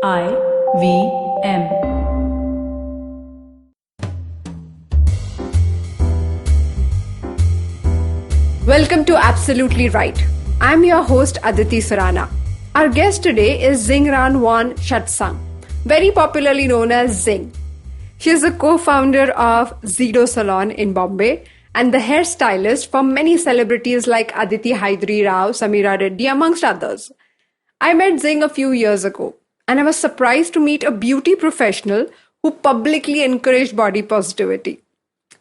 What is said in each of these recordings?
IVM. Welcome to Absolutely Right. I'm your host Aditi Surana. Our guest today is Zingranwon Shatsang, very popularly known as Zing. She is the co-founder of Zido Salon in Bombay and the hairstylist for many celebrities like Aditi Rao, Samira Reddy, amongst others. I met Zing a few years ago, and I was surprised to meet a beauty professional who publicly encouraged body positivity.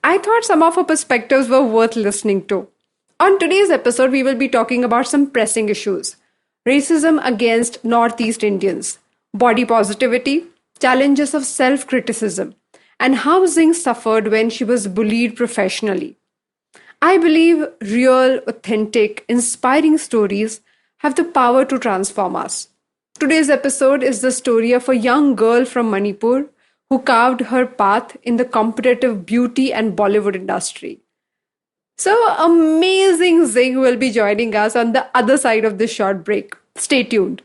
I thought some of her perspectives were worth listening to. On today's episode, we will be talking about some pressing issues: racism against Northeast Indians, body positivity, challenges of self criticism, and how Zing suffered when she was bullied professionally. I believe real, authentic, inspiring stories have the power to transform us. Today's episode is the story of a young girl from Manipur who carved her path in the competitive beauty and Bollywood industry. So amazing Zing will be joining us on the other side of this short break. Stay tuned.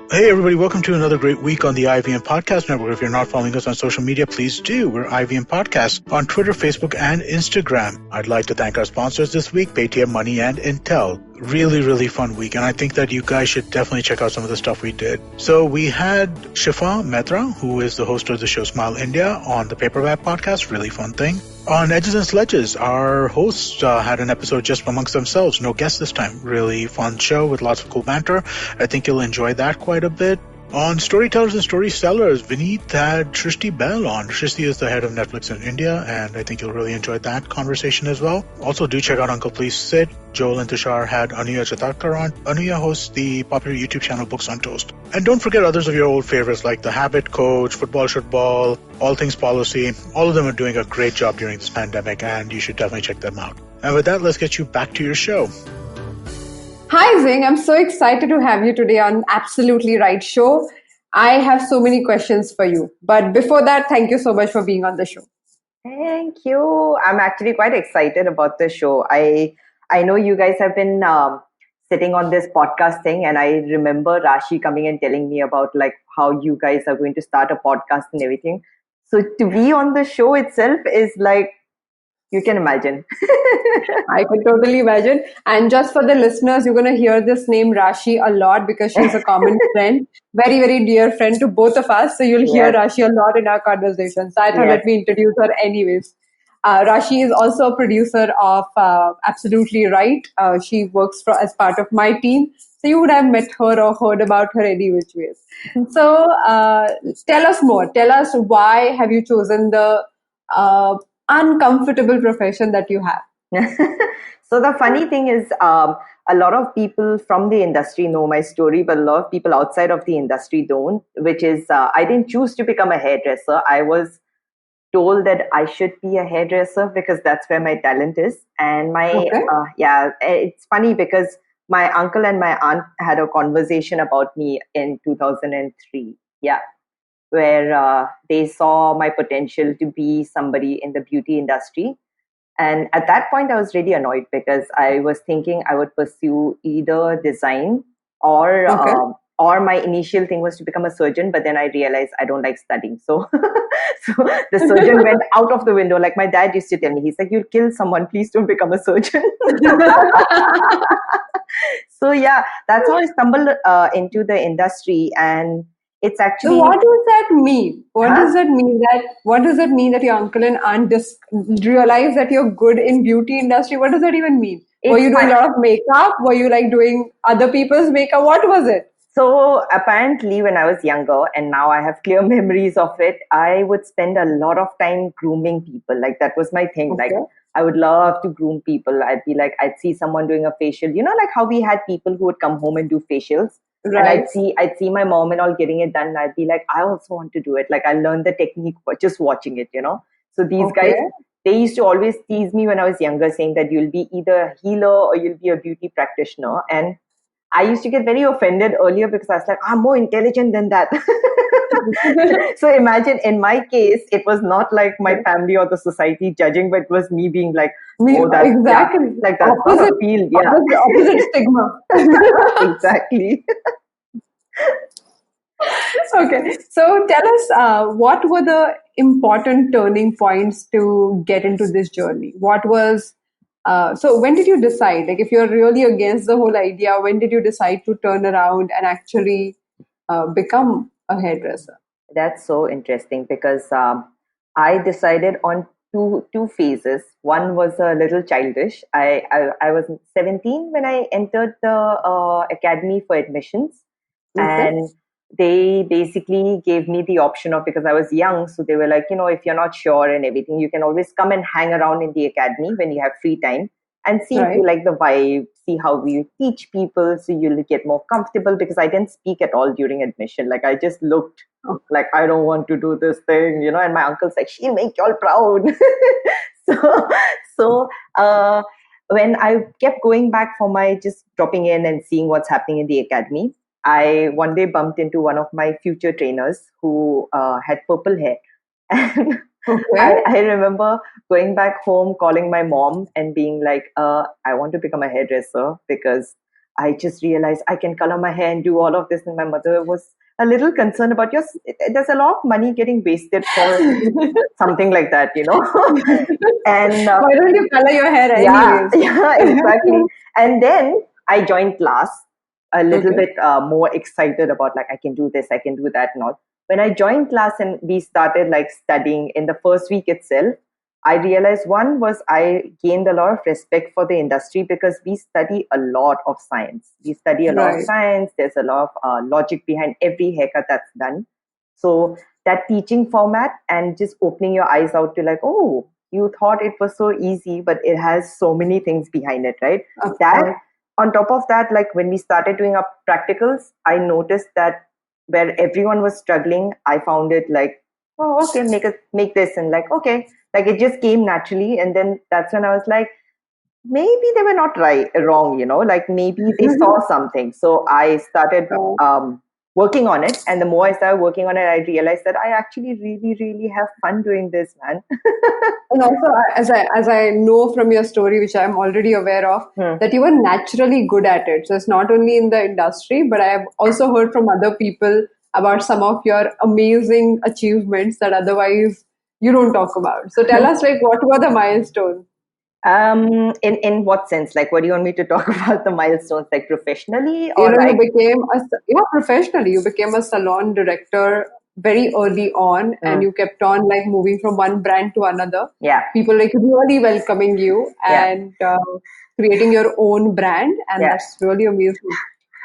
Hey everybody, welcome to another great week on the IVM Podcast Network. If you're not following us on social media, please do. We're IVM Podcast on Twitter, Facebook, and Instagram. I'd like to thank our sponsors this week, Paytm Money and Intel. Really fun week, and I think that you guys should definitely check out some of the stuff we did. So we had Shifa Mehta, who is the host of the show Smile India, on the Paperback Podcast. Really fun thing. On Edges and Sledges, our hosts had an episode just amongst themselves. No guests this time. Really fun show with lots of cool banter. I think you'll enjoy that quite a bit. On Storytellers and Storysellers, Vineet had Shrishti Bell on. Shrishti is the head of Netflix in India, and I think you'll really enjoy that conversation as well. Also, do check out Uncle Please Sit. Joel and Tushar had Anuya Chatakar on. Anuya hosts the popular YouTube channel Books on Toast. And don't forget others of your old favorites like The Habit Coach, Football Should Ball, All Things Policy. All of them are doing a great job during this pandemic, and you should definitely check them out. And with that, let's get you back to your show. Hi Zing, I'm so excited to have you today on Absolutely Right show. I have so many questions for you. But before that, thank you so much for being on the show. Thank you. I'm actually quite excited about the show. I know you guys have been sitting on this podcast thing, and I remember Rashi coming and telling me about like how you guys are going to start a podcast and everything. So to be on the show itself is like, you can imagine. I can totally imagine. And just for the listeners, you're going to hear this name Rashi a lot because she's a common friend, very dear friend to both of us. So you'll hear Rashi a lot in our conversations. So I thought let me introduce her anyways. Rashi is also a producer of Absolutely Right. She works as part of my team. So you would have met her or heard about her any which ways. So tell us more. Tell us why have you chosen the uncomfortable profession that you have? So the funny thing is, a lot of people from the industry know my story, but a lot of people outside of the industry don't, which is I didn't choose to become a hairdresser. I was told that I should be a hairdresser because that's where my talent is. And it's funny because my uncle and my aunt had a conversation about me in 2003. Yeah. Where they saw my potential to be somebody in the beauty industry. And at that point, I was really annoyed because I was thinking I would pursue either design or my initial thing was to become a surgeon. But then I realized I don't like studying. So the surgeon went out of the window. Like my dad used to tell me, he's like, you'll kill someone. Please don't become a surgeon. So yeah, that's how I stumbled into the industry. And it's actually. So what does that mean? What does that mean that your uncle and aunt just realized that you're good in beauty industry? What does that even mean? Were you doing a lot of makeup? Were you like doing other people's makeup? What was it? So apparently when I was younger, and now I have clear memories of it, I would spend a lot of time grooming people. Like that was my thing. Okay. Like I would love to groom people. I'd see someone doing a facial, like how we had people who would come home and do facials. Right. And I'd see my mom and all getting it done. And I'd be like, I also want to do it. Like I learned the technique just watching it, So these guys, they used to always tease me when I was younger, saying that you'll be either a healer or you'll be a beauty practitioner. And I used to get very offended earlier because I was like, I'm more intelligent than that. So imagine in my case, it was not like my family or the society judging, but it was me being like, exactly. Like that's opposite, a field. Yeah. Opposite stigma. Exactly. Okay, so tell us, what were the important turning points to get into this journey? What was so when did you decide? Like, if you're really against the whole idea, when did you decide to turn around and actually become a hairdresser? That's so interesting because I decided on two phases. One was a little childish. I was 17 when I entered the academy for admissions, Okay. and they basically gave me the option of, because I was young, so they were like, if you're not sure and everything, you can always come and hang around in the academy when you have free time and see if Right. you like the vibe, see how we teach people, so you'll get more comfortable. Because I didn't speak at all during admission. Like, I just looked Oh, like, I don't want to do this thing, and my uncle's like, she'll make y'all proud. so so uh, when I kept going back for my just dropping in and seeing what's happening in the academy, I one day bumped into one of my future trainers who had purple hair. And okay. I remember going back home, calling my mom and being like, I want to become a hairdresser because I just realized I can color my hair and do all of this. And my mother was a little concerned about there's a lot of money getting wasted for something like that, and Why don't you color your hair yeah, anyways? yeah, exactly. And then I joined class a little Okay. bit more excited about, like, I can do this, I can do that, and all. When I joined class and we started like studying in the first week itself, I realized one was I gained a lot of respect for the industry because we study a lot of science. We study a lot of Right. science. There's a lot of logic behind every haircut that's done. So that teaching format and just opening your eyes out to, like, oh, you thought it was so easy, but it has so many things behind it, right? Of That course. on top of that, like when we started doing our practicals, I noticed that where everyone was struggling, I found it like, oh, okay, make this, and like, okay, like it just came naturally. And then that's when I was like, maybe they were not wrong, like maybe they saw something. So I started So, working on it, and the more I started working on it, I realized that I actually really really have fun doing this, man. and also, as I know from your story, which I'm already aware of, Hmm. that you were naturally good at it. So it's not only in the industry, but I have also heard from other people about some of your amazing achievements that otherwise you don't talk about. So tell us, like, what were the milestones? In what sense? Like, what do you want me to talk about the milestones, like professionally You or know, like? professionally, you became a salon director very early on, and Hmm. you kept on like moving from one brand to another. Yeah, People like really welcoming you yeah, and creating your own brand, and yeah. that's really amazing.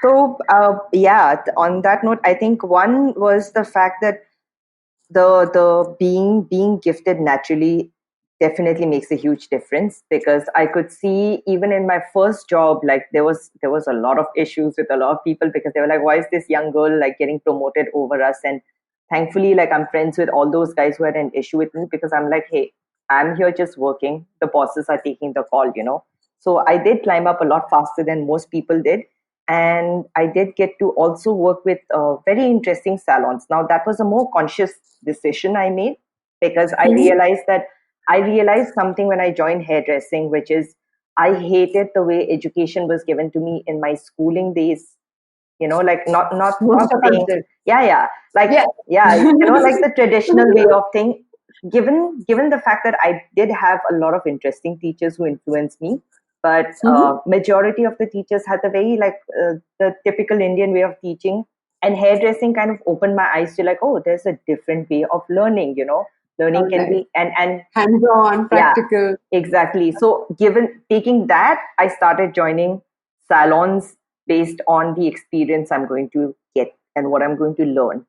So, yeah. On that note, I think one was the fact that the being gifted naturally definitely makes a huge difference, because I could see even in my first job, like there was a lot of issues with a lot of people because they were like, why is this young girl like getting promoted over us? And thankfully, like, I'm friends with all those guys who had an issue with me, because I'm like, hey, I'm here just working, the bosses are taking the call. So I did climb up a lot faster than most people did. And I did get to also work with very interesting salons. Now, that was a more conscious decision I made, because Mhm. I realized something when I joined hairdressing, which is I hated the way education was given to me in my schooling days. Like, not Most of us saying, did. yeah, yeah, like, Yeah. yeah, like the traditional way of thing. Given the fact that I did have a lot of interesting teachers who influenced me, but Mhm. majority of the teachers had the very, like, the typical Indian way of teaching. And hairdressing kind of opened my eyes to, like, oh, there's a different way of learning. Learning All can right. be, and Hands-on, yeah, practical. exactly. So, given taking that, I started joining salons based on the experience I'm going to get and what I'm going to learn.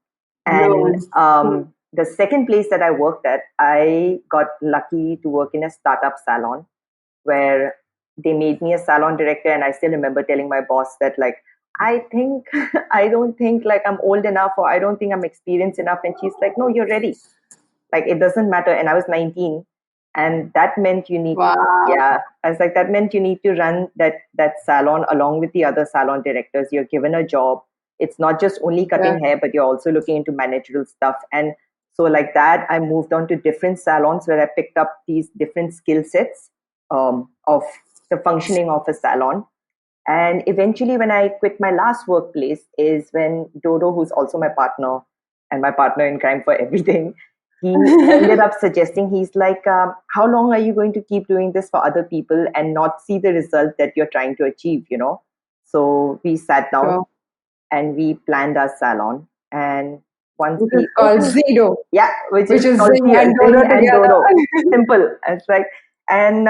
And Learn. Mhm. the second place that I worked at, I got lucky to work in a startup salon where they made me a salon director. And I still remember telling my boss that, like, I think, I don't think like I'm old enough, or I don't think I'm experienced enough. And she's like, no, you're ready. Like, it doesn't matter. And I was 19, and that meant you need, Wow. yeah, I was like, that meant you need to run that salon along with the other salon directors. You're given a job. It's not just only Yeah. cutting hair, but you're also looking into managerial stuff. And so, like that, I moved on to different salons where I picked up these different skill sets of the functioning of a salon. And eventually, when I quit my last workplace, is when Dodo, who's also my partner and my partner in crime for everything, he ended up suggesting, he's like, how long are you going to keep doing this for other people and not see the result that you're trying to achieve, you know? So we sat down Sure. and we planned our salon. And once Which is we called opened, Zido, yeah, which which is is called Zing and Zing Dodo and Dodo. together. Simple. It's like, and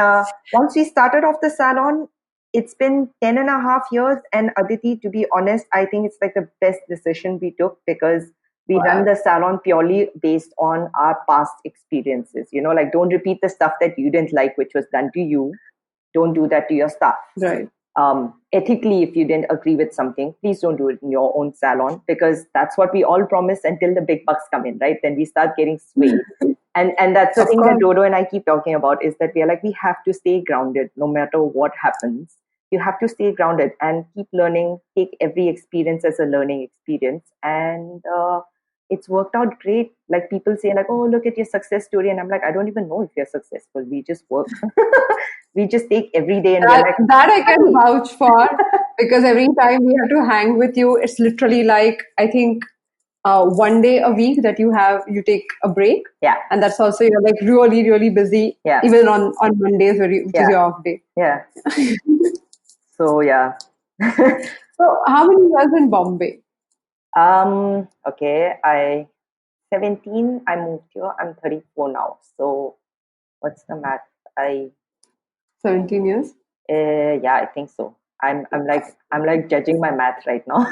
once we started off the salon, it's been 10.5 years. And Aditi, to be honest, I think it's like the best decision we took because we run Wow. the salon purely based on our past experiences. You know, like don't repeat the stuff that you didn't like, which was done to you. Don't do that to your staff. Right. Ethically, if you didn't agree with something, please don't do it in your own salon because that's what we all promise until the big bucks come in, right? Then we start getting swayed. And that's the Of thing that course. Dodo and I keep talking about is that we are like, we have to stay grounded no matter what happens. You have to stay grounded and keep learning, take every experience as a learning experience. And it's worked out great. Like people say, like, oh, look at your success story. And I'm like, I don't even know if you're successful. We just work. We just take every day and we're That like, that I can happy. vouch for because every time we have to hang with you, it's literally like I think 1 day a week that you take a break, Yeah, and that's also you're like really really busy yeah, even on Mondays which is yeah, your off day. yeah. So yeah. So how many years in Bombay? Okay, I 17, I moved here. I'm 34 now. So what's the math? I 17 years. Yeah, I think so. I'm like judging my math right now.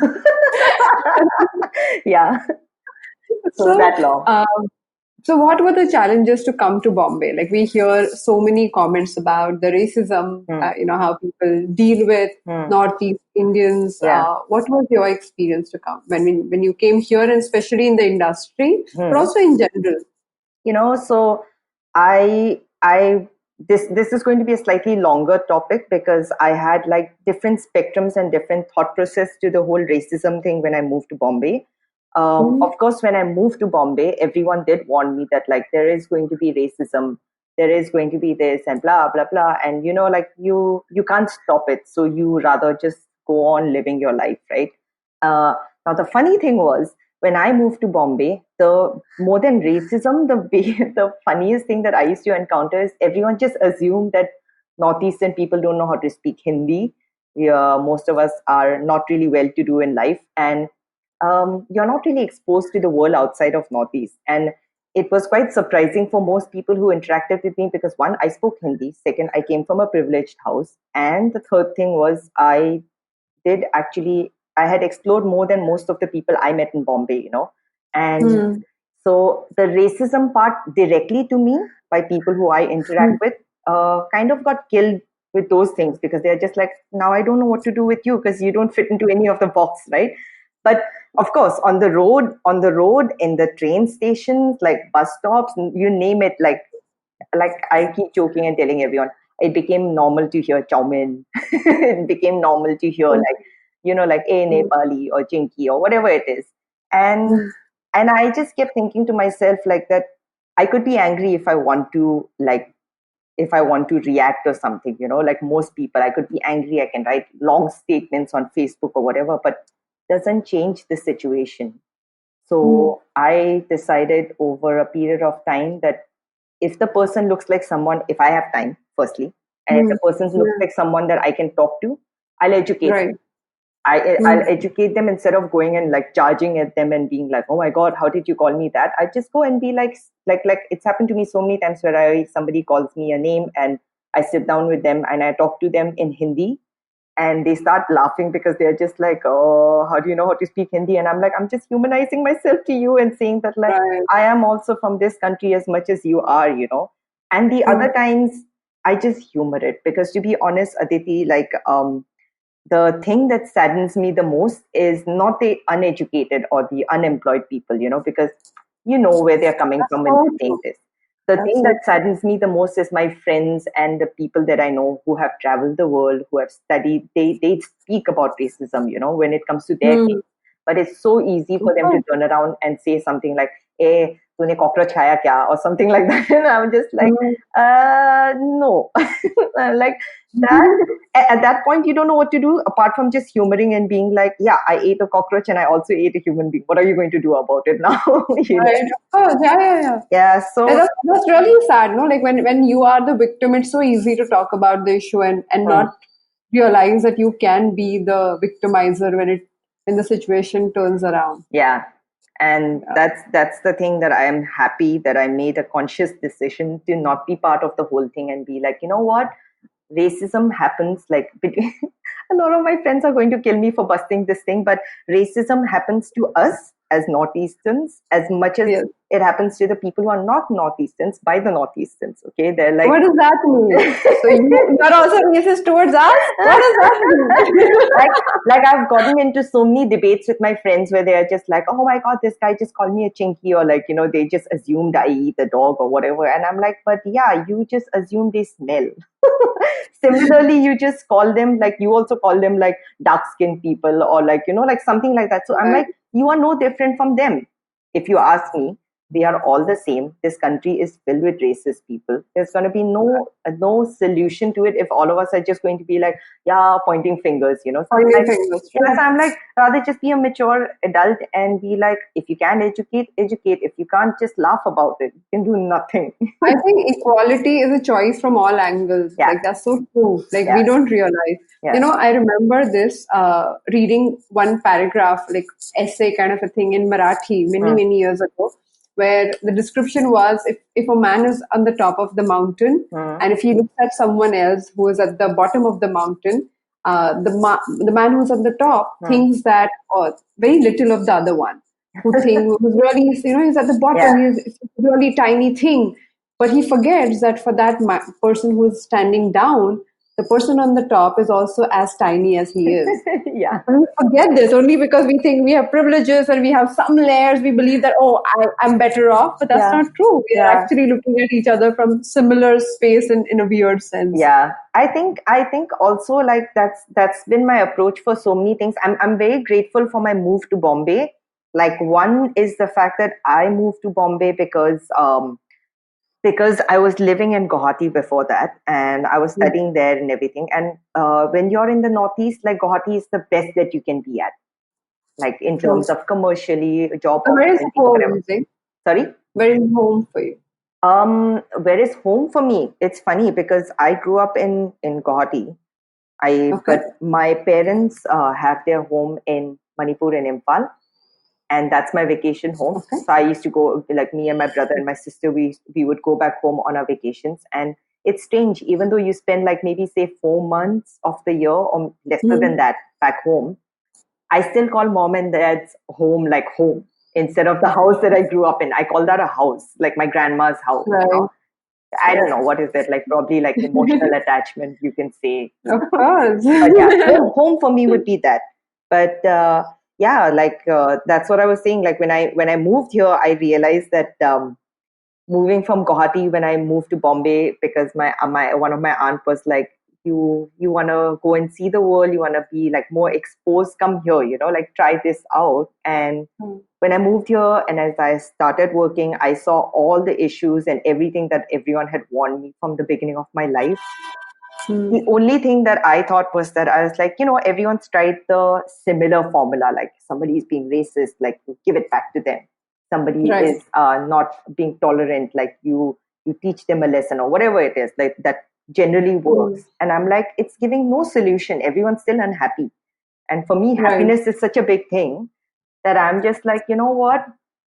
Yeah. So So that long. So, what were the challenges to come to Bombay? Like we hear so many comments about the racism, Hmm. how people deal with Hmm. Northeast Indians. Yeah. What was your experience to come when you came here, and especially in the industry, but Hmm. also in general? So I this is going to be a slightly longer topic because I had like different spectrums and different thought process to the whole racism thing when I moved to Bombay. Mm, Of course, when I moved to Bombay, everyone did warn me that like there is going to be racism, there is going to be this and blah blah blah, and like you can't stop it, so you rather just go on living your life, right? Uh, Now the funny thing was when I moved to Bombay, the more than racism, the funniest thing that I used to encounter is everyone just assumed that Northeastern people don't know how to speak Hindi. Most of us are not really well to do in life, and you're not really exposed to the world outside of Northeast. And it was quite surprising for most people who interacted with me because one, I spoke Hindi. Second, I came from a privileged house. And the third thing was I had explored more than most of the people I met in Bombay. And mm, so the racism part directly to me by people who I interact with kind of got killed with those things because they're just like, now I don't know what to do with you because you don't fit into any of the box, right? But of course, on the road, in the train stations, like bus stops, you name it, like I keep joking and telling everyone, it became normal to hear chow mein. It became normal to hear mm, like a mm, Nepali or Chinky or whatever it is. And mm, and I just kept thinking to myself like that I could be angry if I want to react or something, like most people, I could be angry. I can write long statements on Facebook or whatever, but doesn't change the situation. mm, So I decided over a period of time that if the person looks like someone, if I have time, firstly, and if the mm. person looks Yeah, like someone that I can talk to, I'll educate right. them. I'll Mm, educate them instead of going and like charging at them and being like, oh my god, how did you call me that? I just go and be like it's happened to me so many times where somebody calls me a name and I sit down with them and I talk to them in Hindi and they start laughing because they're just like, oh, how do you know how to speak Hindi? And I'm like, I'm just humanizing myself to you and saying that like right. I am also from this country as much as you are. And the Mm, other times I just humor it because to be honest, Aditi, like the thing that saddens me the most is not the uneducated or the unemployed people, because you know where they're coming that's from when so they're saying true. this. The That's thing so that true. saddens me the most is my friends and the people that I know who have traveled the world, who have studied. They speak about racism, when it comes to their case. Mm, But it's so easy for them to okay. turn around and say something like, "Hey, तूने cockroach खाया क्या? Or something like that. And I'm just like, no. Like that, at that point, you don't know what to do apart from just humoring and being like, yeah, I ate a cockroach and I also ate a human being. What are you going to do about it now? Right, of course. Yeah. Yeah, so And that's really sad, no? Like when you are the victim, it's so easy to talk about the issue and not realize that you can be the victimizer when the situation turns around. yeah. And that's the thing that I am happy that I made a conscious decision to not be part of the whole thing and be like, you know what? Racism happens like between a lot of my friends are going to kill me for busting this thing, but racism happens to us as Northeasterns as much as Yes. it happens to the people who are not Northeasterns by the Northeasterns. Okay, they're like, What does that mean? So you are also racist towards us? What does that mean? like I've gotten into so many debates with my friends where they're just like, oh my god, this guy just called me a chinky, or like, they just assumed I eat the dog or whatever. And I'm like, but yeah, you just assume they smell. Similarly, you just call them, like, you also call them like dark skinned people or like, like something like that. So I'm like, you are no different from them. If you ask me, we are all the same. This country is filled with racist people. There's going to be no solution to it if all of us are just going to be like, yeah, pointing fingers, So Pointing fingers. yeah, so I'm like, rather just be a mature adult and be like, if you can educate. If you can't, just laugh about it. You can do nothing. I think equality is a choice from all angles. Yeah. Like that's so true. Like Yeah. we don't realize. Yeah. I remember this reading one paragraph, like essay kind of a thing in Marathi many years ago, where the description was if a man is on the top of the mountain and if he looks at someone else who is at the bottom of the mountain, the man who's on the top thinks that very little of the other one. Who's really, he's at the bottom, he's a really tiny thing. But he forgets that for that person who is standing down, the person on the top is also as tiny as he is. Yeah. And we forget this only because we think we have privileges and we have some layers. We believe that, I'm better off, but that's not true. We are actually looking at each other from similar space in a weird sense. Yeah, I think also like that's been my approach for so many things. I'm very grateful for my move to Bombay. Like one is the fact that I moved to Bombay because I was living in Guwahati before that and I was studying there and everything. And when you're in the Northeast, like Guwahati is the best that you can be at, like in terms of commercially, job opportunity, whatever. Sorry? Where is home for you? Where is home for me? It's funny because I grew up in Guwahati. But my parents have their home in Manipur and Imphal. And that's my vacation home. Okay. So I used to go, like me and my brother and my sister, we would go back home on our vacations. And it's strange, even though you spend like maybe say 4 months of the year or lesser than that back home, I still call mom and dad's home like home instead of the house that I grew up in. I call that a house, like my grandma's house. Right. I don't know, what is that? Like probably like emotional attachment, you can say. Of course. But yeah, home for me would be that. But that's what I was saying. Like when I moved here, I realized that moving from Guwahati, when I moved to Bombay, because my one of my aunt was like, you want to go and see the world, you want to be like more exposed, come here, like try this out. And when I moved here and as I started working, I saw all the issues and everything that everyone had warned me from the beginning of my life. The only thing that I thought was that I was like, everyone's tried the similar formula, like somebody is being racist, like you give it back to them. Somebody is not being tolerant, like you teach them a lesson or whatever it is, like that generally works. And I'm like, it's giving no solution. Everyone's still unhappy. And for me, happiness is such a big thing that I'm just like, you know what?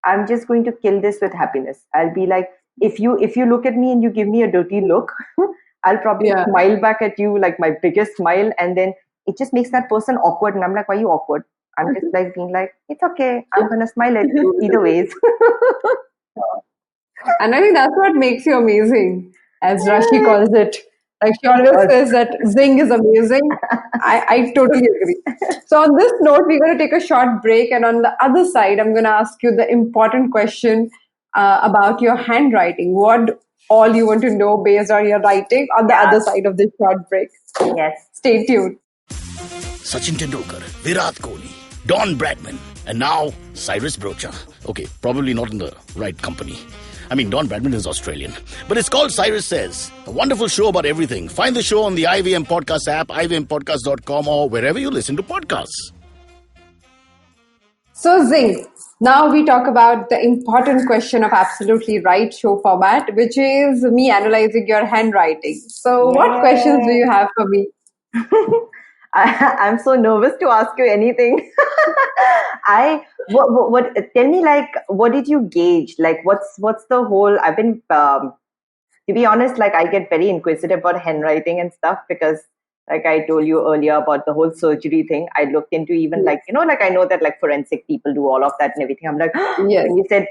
I'm just going to kill this with happiness. I'll be like, if you look at me and you give me a dirty look, I'll probably smile back at you, like my biggest smile. And then it just makes that person awkward. And I'm like, why are you awkward? I'm just like being like, it's okay. I'm going to smile at you either ways. And I think that's what makes you amazing, as Rashi calls it. Like she always says that Zing is amazing. I totally agree. So on this note, we're going to take a short break. And on the other side, I'm going to ask you the important question about your handwriting. What all you want to know based on your writing on the other side of this short break. Yes. Stay tuned. Sachin Tendulkar, Virat Kohli, Don Bradman, And now, Cyrus Brocha. Okay, probably not in the right company. I mean, Don Bradman is Australian. But it's called Cyrus Says, a wonderful show about everything. Find the show on the IVM Podcast app, ivmpodcast.com, or wherever you listen to podcasts. So, Zing, now we talk about the important question of Absolutely Right show format, which is me analyzing your handwriting. So, what questions do you have for me? I'm so nervous to ask you anything. Tell me, like, what did you gauge? Like, what's the whole, I've been, to be honest, like, I get very inquisitive about handwriting and stuff because, like I told you earlier about the whole surgery thing, I looked into even like, like I know that like forensic people do all of that and everything. I'm like, when you said,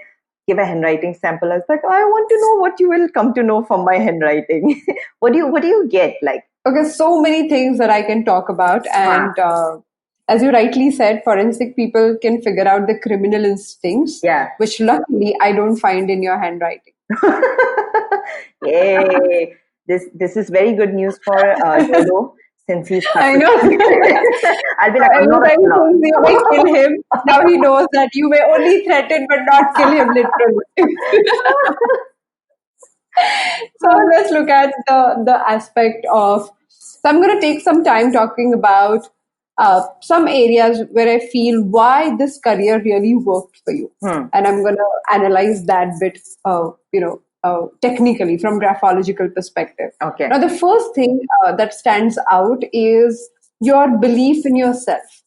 give a handwriting sample, I was like, I want to know what you will come to know from my handwriting. What do you get? Like, okay, so many things that I can talk about. And as you rightly said, forensic people can figure out the criminal instincts, which luckily I don't find in your handwriting. Yay! This is very good news for Zido, since he's. I know. I'll be like, I'm not you may kill him. Now he knows that you may only threaten but not kill him literally. So let's look at the aspect of. So I'm going to take some time talking about some areas where I feel why this career really worked for you, and I'm going to analyze that bit, technically from graphological perspective. Okay. Now, the first thing that stands out is your belief in yourself.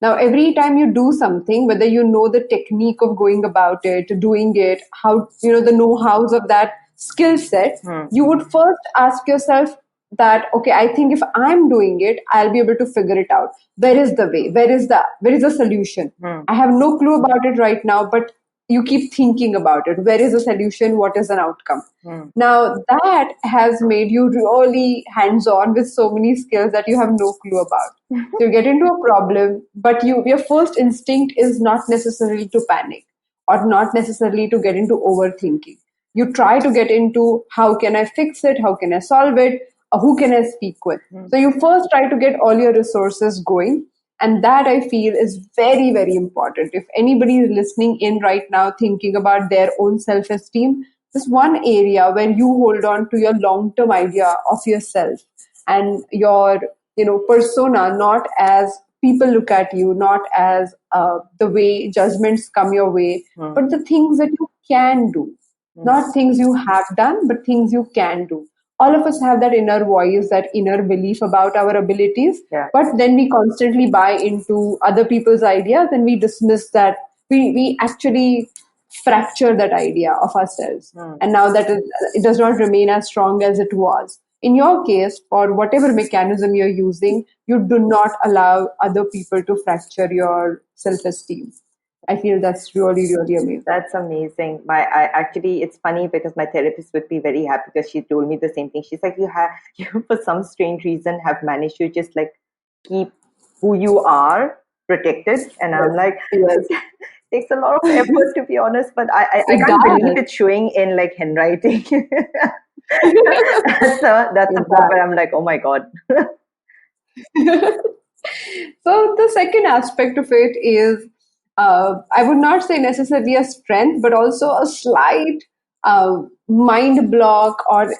Now, every time you do something, whether you know the technique of going about it, doing it, how, the know-hows of that skill set, you would first ask yourself that, okay, I think if I'm doing it, I'll be able to figure it out. Where is the way? Where is the solution? I have no clue about it right now, but you keep thinking about it. Where is the solution? What is an outcome? Now, that has made you really hands-on with so many skills that you have no clue about. So you get into a problem, but your first instinct is not necessarily to panic or not necessarily to get into overthinking. You try to get into how can I fix it? How can I solve it? Who can I speak with? So you first try to get all your resources going. And that I feel is very, very important. If anybody is listening in right now thinking about their own self-esteem, this one area where you hold on to your long-term idea of yourself and your persona, not as people look at you, not as the way judgments come your way, but the things that you can do. Not things you have done, but things you can do. All of us have that inner voice, that inner belief about our abilities, but then we constantly buy into other people's ideas and we dismiss that. We actually fracture that idea of ourselves. And now it does not remain as strong as it was. In your case, for whatever mechanism you're using, you do not allow other people to fracture your self-esteem. I feel that's really, really amazing. That's amazing. It's funny because my therapist would be very happy because she told me the same thing. She's like, you for some strange reason have managed to just like keep who you are protected. And I'm like, it takes a lot of effort to be honest, but I can't believe it's showing in like handwriting. That's the part where I'm like, oh my God. So the second aspect of it is, I would not say necessarily a strength, but also a slight mind block or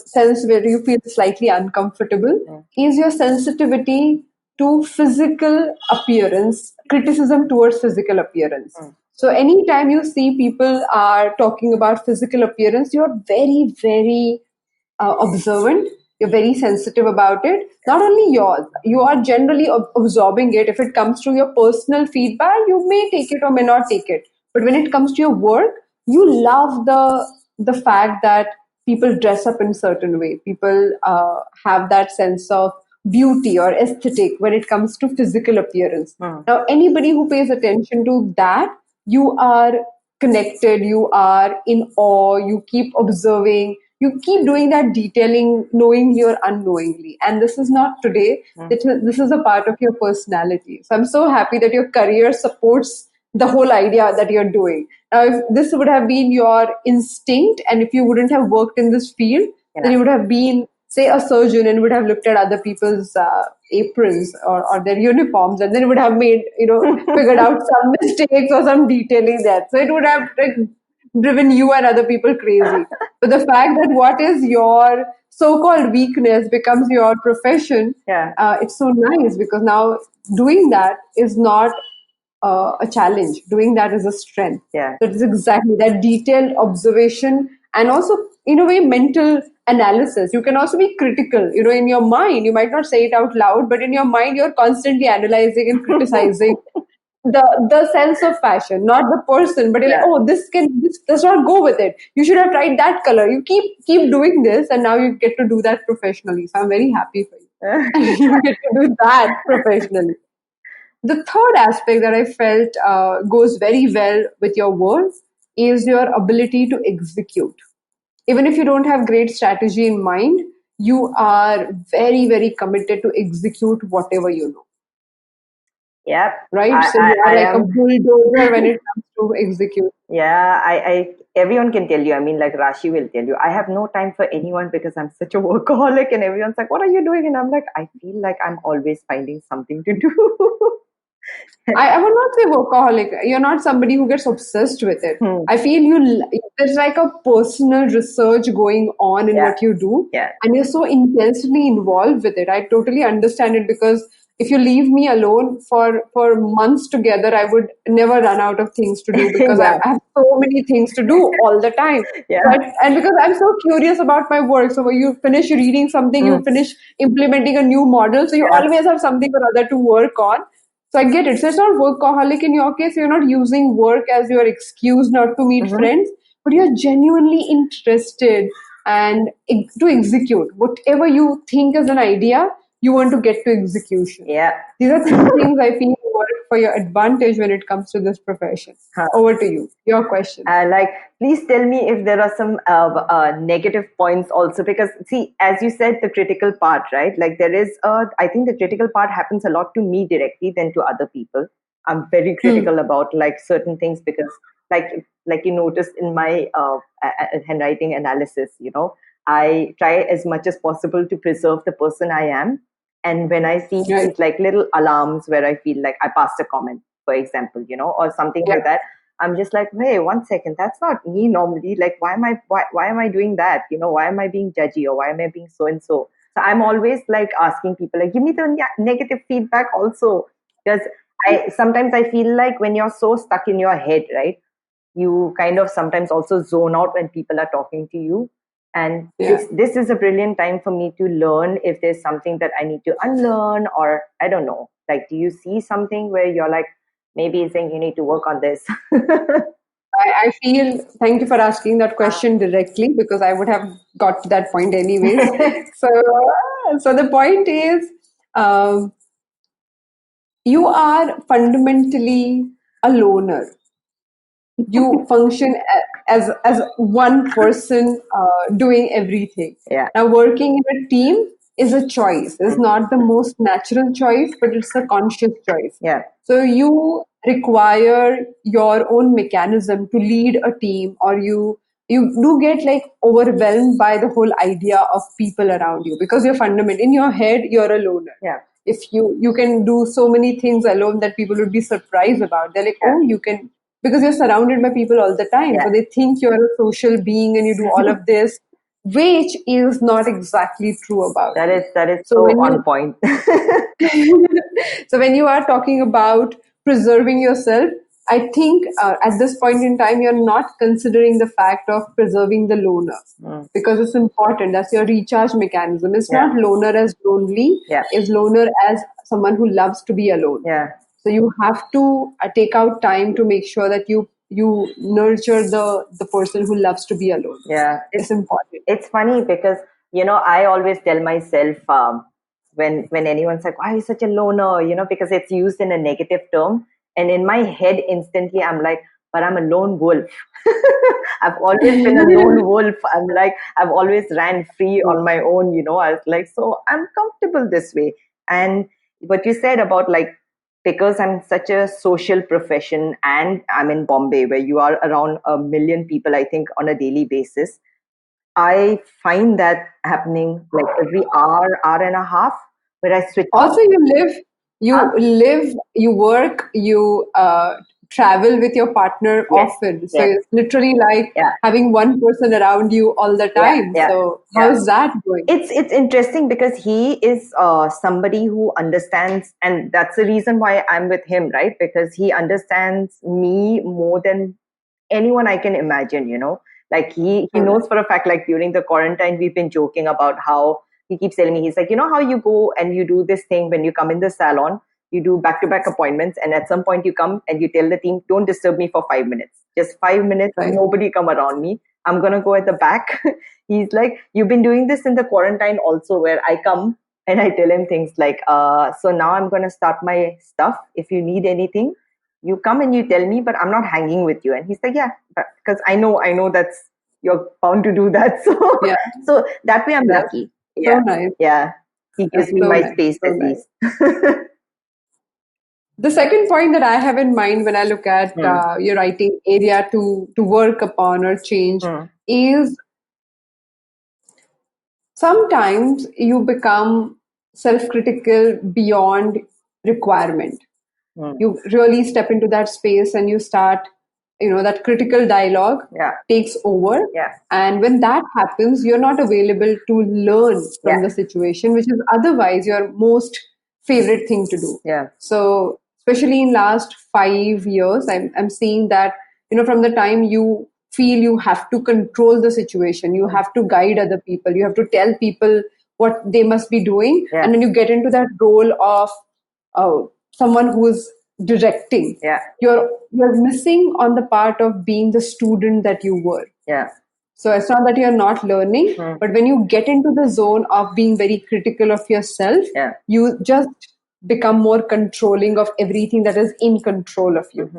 sense where you feel slightly uncomfortable is your sensitivity to physical appearance, criticism towards physical appearance. So anytime you see people are talking about physical appearance, you're very, very observant. You're very sensitive about it. Not only yours, you are generally absorbing it. If it comes through your personal feedback, you may take it or may not take it. But when it comes to your work, you love the fact that people dress up in a certain way. People have that sense of beauty or aesthetic when it comes to physical appearance. Now, anybody who pays attention to that, you are connected, you are in awe, you keep observing, you keep doing that detailing knowingly or unknowingly. And this is not today. This is a part of your personality. So I'm so happy that your career supports the whole idea that you're doing. Now, if this would have been your instinct and if you wouldn't have worked in this field, then you would have been say, a surgeon and would have looked at other people's aprons or their uniforms, and then would have made, figured out some mistakes or some detailing there. So it would have like driven you and other people crazy. But the fact that what is your so-called weakness becomes your profession, it's so nice, because now doing that is not a challenge. Doing that is a strength. That is exactly that detailed observation, and also in a way mental analysis. You can also be critical. In your mind, you might not say it out loud, but in your mind, you're constantly analyzing and criticizing the sense of fashion, not the person, but you're like, oh, this does not go with it. You should have tried that color. You keep doing this, and now you get to do that professionally. So I'm very happy for you. You get to do that professionally. The third aspect that I felt goes very well with your words is your ability to execute. Even if you don't have great strategy in mind, you are very, very committed to execute whatever you know. Yep. Right? So you are like a bulldozer when it comes to execute. Yeah, I everyone can tell you. I mean, like Rashi will tell you, I have no time for anyone because I'm such a workaholic, and everyone's like, what are you doing? And I'm like, I feel like I'm always finding something to do. I would not say workaholic. You're not somebody who gets obsessed with it. I feel there's like a personal research going on in what you do, and you're so intensely involved with it. I totally understand it, because if you leave me alone for months together, I would never run out of things to do, because I have so many things to do all the time. And because I'm so curious about my work, so when you finish reading something, you finish implementing a new model, so you always have something or other to work on. So I get it. So it's not workaholic in your case. You're not using work as your excuse not to meet friends, but you're genuinely interested and to execute whatever you think is an idea. You want to get to execution. These are three things I feel work for your advantage when it comes to this profession. Over to you. Your question. Please tell me if there are some negative points also, because see, as you said, the critical part, right? Like there is, I think the critical part happens a lot to me directly than to other people. I'm very critical about like certain things, because like you noticed in my handwriting analysis, I try as much as possible to preserve the person I am. And when I see these like little alarms where I feel like I passed a comment, for example, or something like that, I'm just like, hey, 1 second, that's not me normally. Like, why am I doing that? Why am I being judgy, or why am I being so and so? So I'm always like asking people, like, give me the negative feedback also, because sometimes I feel like when you're so stuck in your head, right, you kind of sometimes also zone out when people are talking to you. And this is a brilliant time for me to learn if there's something that I need to unlearn, or I don't know. Like, do you see something where you're like, maybe Zing, you need to work on this? I feel, thank you for asking that question directly, because I would have got to that point anyways. So the point is, you are fundamentally a loner. You function as one person doing everything. Now, working in a team is a choice. It's not the most natural choice, but it's a conscious choice. So you require your own mechanism to lead a team, or you do get like overwhelmed by the whole idea of people around you, because you're fundamental in your head, you're a loner. If you can do so many things alone that people would be surprised about. They're like, oh, you can, because you're surrounded by people all the time. So they think you're a social being and you do all of this, which is not exactly true about that is so on point. So when you are talking about preserving yourself, I think at this point in time, you're not considering the fact of preserving the loner, because it's important. That's your recharge mechanism. It's not loner as lonely. It's loner as someone who loves to be alone. So you have to take out time to make sure that you nurture the person who loves to be alone. It's important. It's funny because, I always tell myself, when anyone's like, why are you such a loner? Because it's used in a negative term. And in my head, instantly, I'm like, but I'm a lone wolf. I've always been a lone wolf. I'm like, I've always ran free on my own, I was like, so I'm comfortable this way. And what you said about like, because I'm such a social profession and I'm in Bombay, where you are around 1 million people, I think, on a daily basis. I find that happening like every hour and a half, where I switch off. Also, you work, you travel with your partner Yes, often. So yes, it's literally like yeah, having one person around you all the yeah, time. yeah, So yeah. how's that going? It's interesting because he is somebody who understands, and that's the reason why I'm with him, right? Because he understands me more than anyone I can imagine, like he knows for a fact, like during the quarantine, we've been joking about how he keeps telling me, he's like, how you go and you do this thing when you come in the salon, you do back-to-back appointments, and at some point you come and you tell the team, don't disturb me for 5 minutes, just 5 minutes, Right. nobody come around me, I'm gonna go at the back. He's like, you've been doing this in the quarantine also, where I come and I tell him things like, so now I'm gonna start my stuff, if you need anything, you come and you tell me, but I'm not hanging with you. And he's like, yeah, because I know that's, you're bound to do that. So, Yeah. so that way I'm That's lucky. so Yeah. nice. Yeah. He gives That's me so my nice. space So at nice. least. The second point that I have in mind when I look at Hmm. your writing area to work upon or change Hmm. is sometimes you become self-critical beyond requirement. Hmm. You really step into that space and you start, that critical dialogue Yeah. takes over. Yeah. And when that happens, you're not available to learn Yeah. from the situation, which is otherwise your most favorite thing to do. Yeah. So especially in last 5 years, I'm seeing that, from the time you feel you have to control the situation, you have to guide other people, you have to tell people what they must be doing, Yeah. and then you get into that role of someone who is directing. Yeah. You're missing on the part of being the student that you were. Yeah. So it's not that you're not learning, Hmm. but when you get into the zone of being very critical of yourself, Yeah. you just become more controlling of everything that is in control of you.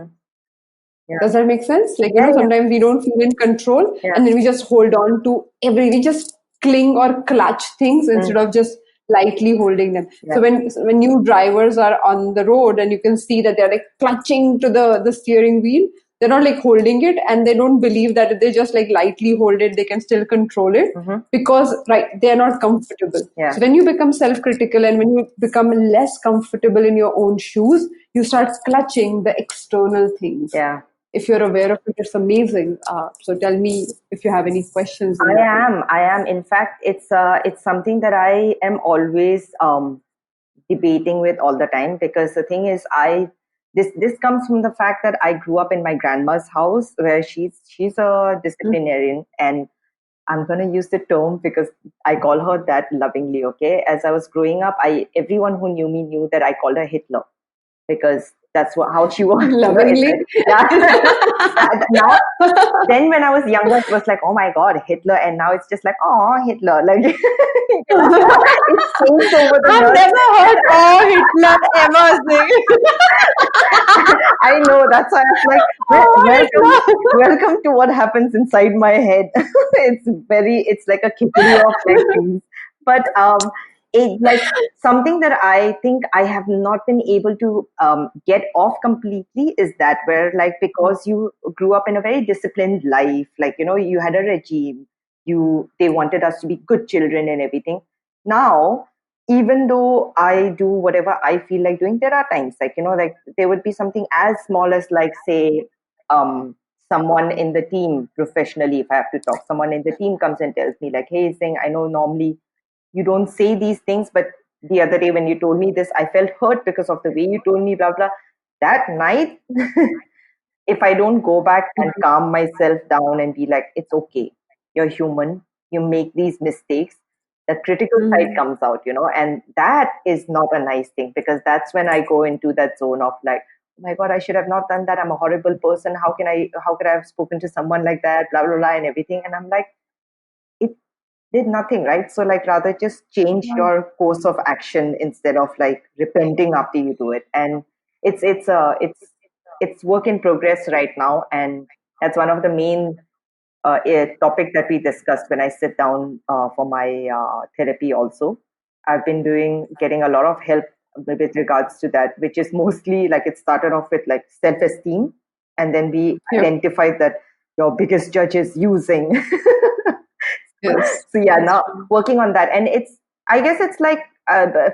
Yeah. Does that make sense? Like, Yeah. Yeah. sometimes we don't feel in control Yeah. and then we just hold on to we just cling or clutch things Hmm. instead of just lightly holding them. Yeah. So when new drivers are on the road and you can see that they're like clutching to the steering wheel, they're not like holding it, and they don't believe that if they just like lightly hold it, they can still control it, because right, they're not comfortable. Yeah. So when you become self-critical and when you become less comfortable in your own shoes, you start clutching the external things. Yeah. If you're aware of it, it's amazing. So tell me if you have any questions in I that way. am. I am. In fact, it's something that I am always debating with all the time, because the thing is, this comes from the fact that I grew up in my grandma's house, where she's a disciplinarian, and I'm gonna use the term because I call her that lovingly. Okay, as I was growing up, everyone who knew me knew that I called her Hitler, because that's how she was. Lovingly. Yeah. Now, then when I was younger, it was like, oh my God, Hitler. And now it's just like, oh, Hitler. Like, it's changed over the I've years. never heard Hitler ever say. I know. That's why I was like, welcome to what happens inside my head. It's like a kitchery of like things. But it like something that I think I have not been able to get off completely is that, where like, because you grew up in a very disciplined life, like, you had a regime, they wanted us to be good children and everything. Now, even though I do whatever I feel like doing, there are times like, like there would be something as small as like, say, someone in the team professionally, if I have to talk, someone in the team comes and tells me like, hey, Zing, I know normally you don't say these things, but the other day when you told me this, I felt hurt because of the way you told me, blah, blah. That night, if I don't go back and calm myself down and be like, it's okay, you're human, you make these mistakes, the critical side Mm. comes out, and that is not a nice thing, because that's when I go into that zone of like, oh my God, I should have not done that. I'm a horrible person. How could I have spoken to someone like that, blah, blah, blah, and everything. And I'm like, it did nothing, right? So like, rather just change your course of action instead of like repenting after you do it. And it's work in progress right now, and that's one of the main topic that we discussed when I sit down for my therapy. Also, I've been getting a lot of help with regards to that, which is mostly like, it started off with like self-esteem, and then we Yep. identified that your biggest judge is using. Yes. So yeah, now working on that. And I guess it's like,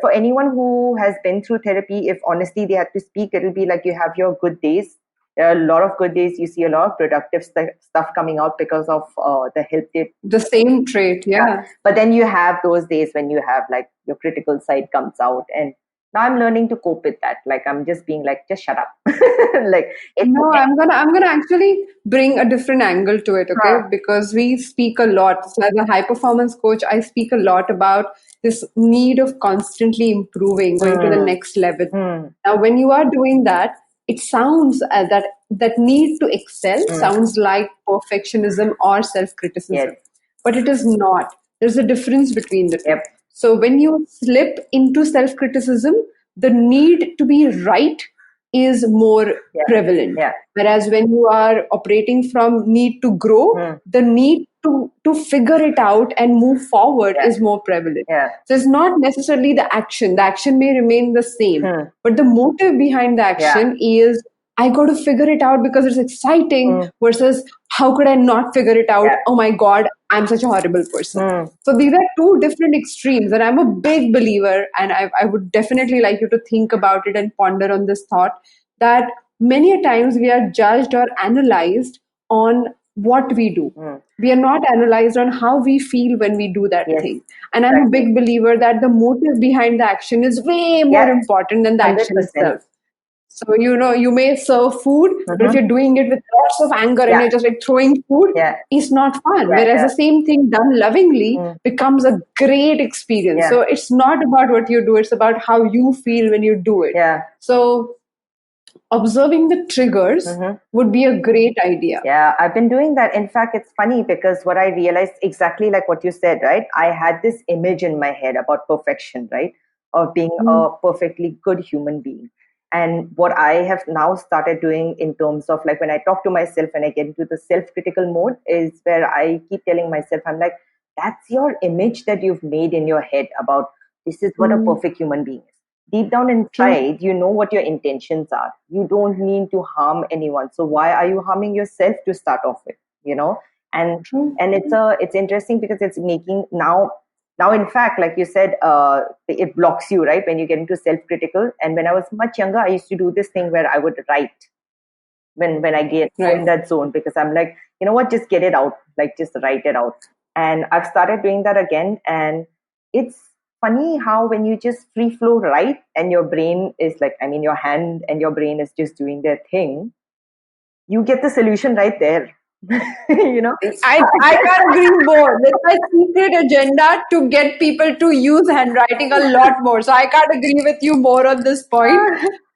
for anyone who has been through therapy, if honestly they had to speak, it'll be like you have your good days. There are a lot of good days. You see a lot of productive stuff coming out because of the help tip. The same trait, yeah. But then you have those days when you have like your critical side comes out, and now I'm learning to cope with that. Like I'm just being like, just shut up. Like it's No, okay. I'm gonna actually bring a different angle to it, okay? Because we speak a lot. So as a high performance coach, I speak a lot about this need of constantly improving, going to the next level. Now, when you are doing that, it sounds that need to excel sounds like perfectionism or self-criticism, Yes. but it is not. There's a difference between the two. Yep. So when you slip into self-criticism, the need to be right is more prevalent. Yeah. Whereas when you are operating from need to grow, the need to figure it out and move forward is more prevalent. Yeah. So it's not necessarily the action. The action may remain the same, but the motive behind the action is I got to figure it out because it's exciting versus how could I not figure it out? Yeah. Oh my God, I'm such a horrible person. So these are two different extremes, and I'm a big believer, and I would definitely like you to think about it and ponder on this thought that many a times we are judged or analyzed on what we do. We are not analyzed on how we feel when we do that thing. And I'm a big believer that the motive behind the action is way more important than the action 100%. itself. So, you may serve food, but if you're doing it with lots of anger and you're just like throwing food, it's not fun. Whereas the same thing done lovingly becomes a great experience. So it's not about what you do, it's about how you feel when you do it. So observing the triggers would be a great idea. Yeah, I've been doing that. In fact, it's funny because what I realized, exactly like what you said, right? I had this image in my head about perfection, right? Of being a perfectly good human being. And what I have now started doing in terms of like when I talk to myself and I get into the self-critical mode is where I keep telling myself, I'm like, that's your image that you've made in your head about this is what a perfect human being is. Deep down inside, you know what your intentions are. You don't mean to harm anyone. So why are you harming yourself to start off with? And it's interesting because it's making now in fact, like you said, it blocks you, right? When you get into self-critical. And when I was much younger, I used to do this thing where I would write when I get in that zone, because I'm like, you know what, just get it out, like just write it out. And I've started doing that again. And it's funny how when you just free flow write and your brain is like, I mean, your hand and your brain is just doing their thing, you get the solution right there. I can't agree more. That's my secret agenda to get people to use handwriting a lot more. So I can't agree with you more on this point.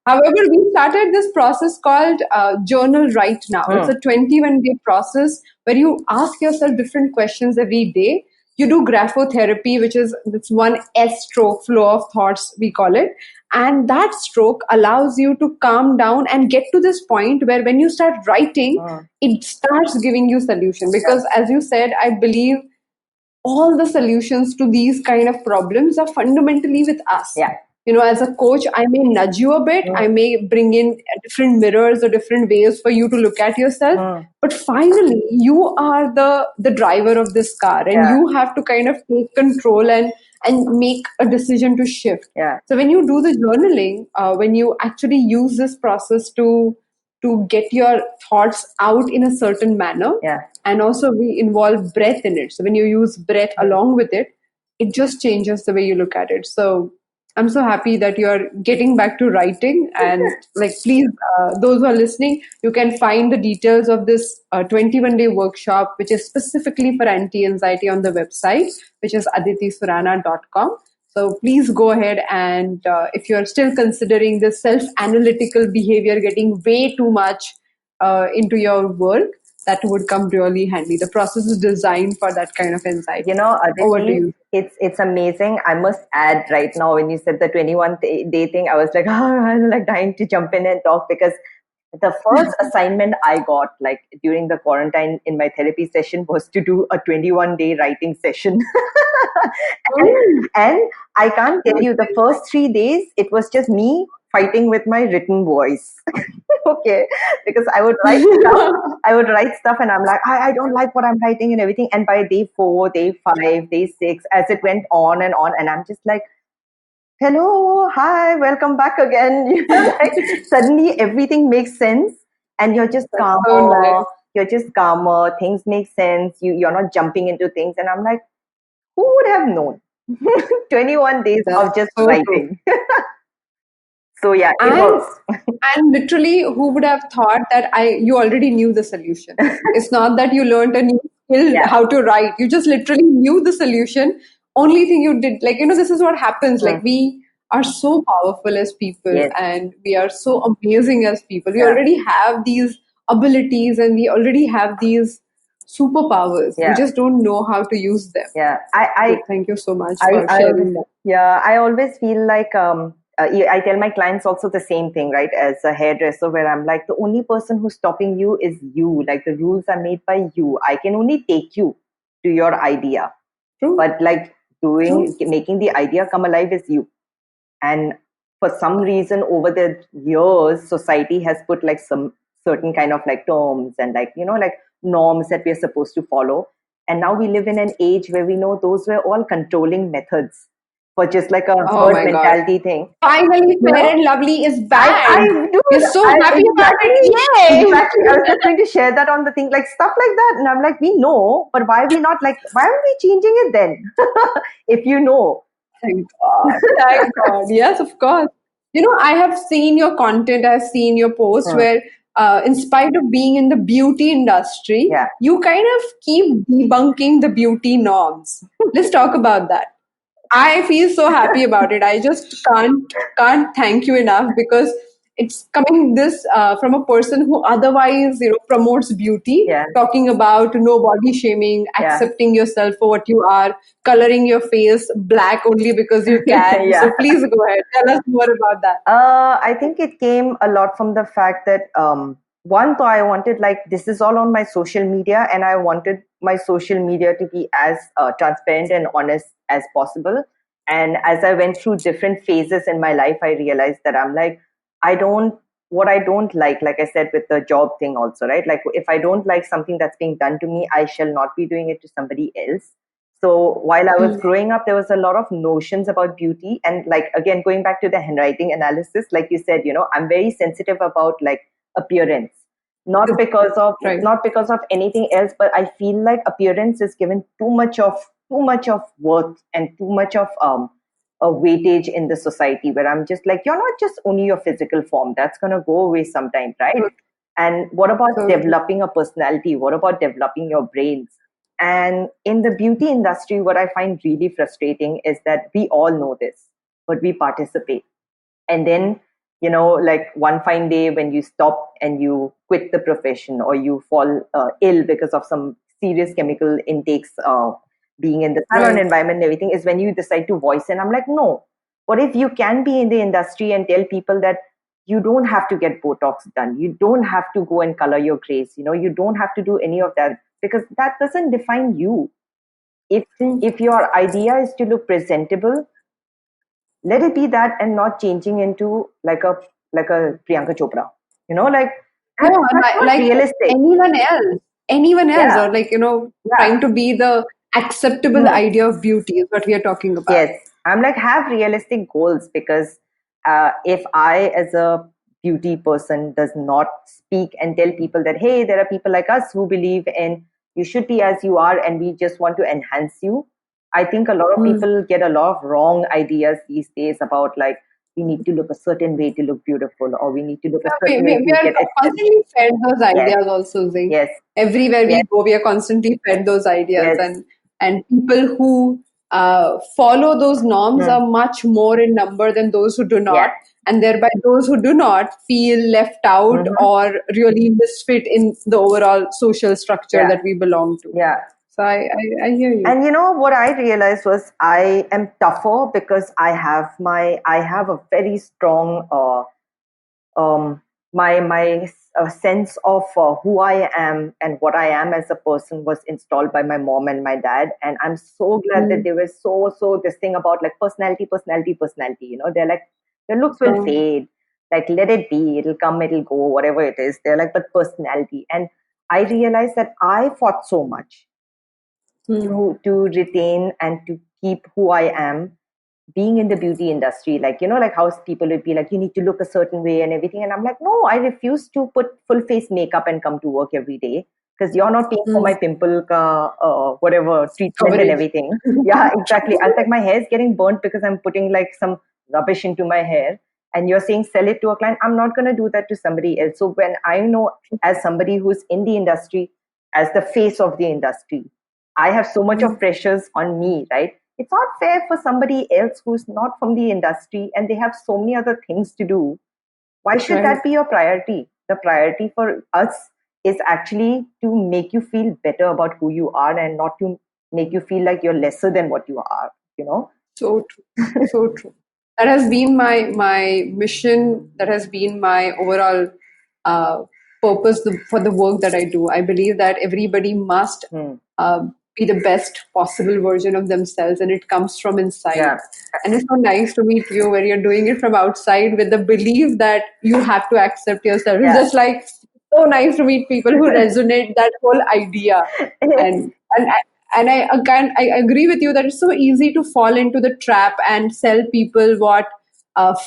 However, we started this process called Journal Right Now. It's a 21-day process where you ask yourself different questions every day. You do graphotherapy, which is this one S stroke, flow of thoughts, we call it. And that stroke allows you to calm down and get to this point where when you start writing, it starts giving you solution. Because as you said, I believe all the solutions to these kind of problems are fundamentally with us. As a coach, I may nudge you a bit. I may bring in different mirrors or different ways for you to look at yourself. But finally, you are the driver of this car, and you have to kind of take control and make a decision to shift. So when you do the journaling, when you actually use this process to get your thoughts out in a certain manner, and also we involve breath in it. So when you use breath along with it, it just changes the way you look at it. So I'm so happy that you're getting back to writing. And please, those who are listening, you can find the details of this 21-day workshop, which is specifically for anti-anxiety, on the website, which is aditisurana.com. So please go ahead, and if you're still considering this self-analytical behavior getting way too much into your work, that would come really handy. The process is designed for that kind of anxiety. Aditi, over to you. It's amazing. I must add right now, when you said the 21-day thing, I was like, I'm like dying to jump in and talk, because the first assignment I got like during the quarantine in my therapy session was to do a 21-day writing session. and I can't tell you, the first 3 days, it was just me fighting with my written voice. Okay, because I would write stuff. I would write stuff, and I'm like, I don't like what I'm writing and everything. And by day 4, day 5, day 6, as it went on, and I'm just like, hello, hi, welcome back again. Like suddenly everything makes sense, and you're just That's so calmer. nice. You're just calmer. Things make sense. You're not jumping into things, and I'm like, who would have known? 21 days That's of just so true. writing. So yeah, it And works. and literally, who would have thought that you already knew the solution? It's not that you learned a new skill Yeah. how to write. You just literally knew the solution. Only thing you did, like, this is what happens. Like, we are so powerful as people, Yes. and we are so amazing as people. We Yeah. already have these abilities, and we already have these superpowers. We Yeah. just don't know how to use them. Yeah. So thank you so much I, for I always, sharing that. yeah, I always feel like I tell my clients also the same thing, right? As a hairdresser, where I'm like, the only person who's stopping you is you. Like the rules are made by you. I can only take you to your idea, True. but like making the idea come alive is you. And for some reason, over the years, society has put like some certain kind of like terms and like like norms that we're supposed to follow. And now we live in an age where we know those were all controlling methods for just like a Oh herd my God. mentality thing. Finally, You Fair know, and Lovely is I back. do We're so happy about it. Yay! exactly. I was just going to share that on the thing, like stuff like that, and I'm like, we know, but why are we not like? Why aren't we changing it then? If you know, Thank God. Thank God. Yes, of course. I have seen your content, I've seen your posts Hmm. where, in spite of being in the beauty industry, Yeah. you kind of keep debunking the beauty norms. Let's talk about that. I feel so happy about it. I just can't thank you enough because it's coming this from a person who otherwise promotes beauty, Yeah. talking about no body shaming, Yeah. accepting yourself for what you are, coloring your face black only because you can. Yeah. So please go ahead, tell us more about that. I think it came a lot from the fact that one, though I wanted like this is all on my social media, and I wanted my social media to be as transparent and honest as possible. And as I went through different phases in my life, I realized that I'm like, I don't what I don't like I said with the job thing also, right? Like if I don't like something that's being done to me, I shall not be doing it to somebody else. So while I was growing up, there was a lot of notions about beauty. And like, again, going back to the handwriting analysis, like you said, I'm very sensitive about like appearance, not because of, Right. not because of anything else, but I feel like appearance is given too much of worth and too much of, a weightage in the society, where I'm just like, you're not just only your physical form. That's going to go away sometime, right? And what about So developing a personality? What about developing your brains? And in the beauty industry, what I find really frustrating is that we all know this, but we participate. And then, like one fine day when you stop and you quit the profession, or you fall ill because of some serious chemical intakes, being in the salon right. environment and everything, is when you decide to voice. And I'm like, no, what if you can be in the industry and tell people that you don't have to get Botox done, you don't have to go and color your grace, you don't have to do any of that, because that doesn't define you. if True. if your idea is to look presentable, let it be that, and not changing into like a Priyanka Chopra. Like Yeah, that's not like realistic. anyone else, Yeah, or like yeah. trying to be the acceptable Mhm. idea of beauty is what we are talking about. Yes, I'm like, have realistic goals, because if I, as a beauty person, does not speak and tell people that, hey, there are people like us who believe in you should be as you are, and we just want to enhance you. I think a lot of Hmm. people get a lot of wrong ideas these days about like we need to look a certain way to look beautiful, or we need to look a We, certain we, way we to are get accepted. constantly fed those Yes, ideas also, Zing. yes, Everywhere yes, we go, we are constantly fed those ideas, yes. and people who follow those norms Hmm. are much more in number than those who do Yeah. not, and thereby those who do not feel left out Hmm. or really misfit in the overall social structure Yeah. that we belong to. Yeah. So I hear you. And what I realized was I am tougher because I have a very strong my sense of who I am and what I am as a person was installed by my mom and my dad, and I'm so glad that Hmm. they were so this thing about like personality. They're like, your looks will So, fade. Like, let it be, it'll come, it'll go, whatever it is. They're like, but personality. And I realized that I fought so much to retain and to keep who I am being in the beauty industry. Like, like how people would be like, you need to look a certain way and everything. And I'm like, no, I refuse to put full face makeup and come to work every day, because you're not paying for my pimple whatever treatment and everything. Yeah, exactly. I was like, my hair's getting burnt because I'm putting like some rubbish into my hair. And you're saying sell it to a client. I'm not going to do that to somebody else. So when I know, as somebody who's in the industry, as the face of the industry, I have so much of pressures on me, right? It's not fair for somebody else who's not from the industry and they have so many other things to do. Why should that be your priority? The priority for us is actually to make you feel better about who you are and not to make you feel like you're lesser than what you are. So true. So true. That has been my mission. That has been my overall purpose for the work that I do. I believe that everybody must be the best possible version of themselves, and it comes from inside. Yeah. And it's so nice to meet you where you're doing it from outside with the belief that you have to accept yourself. It's just like so nice to meet people who resonate that whole idea. And I agree with you that it's so easy to fall into the trap and sell people what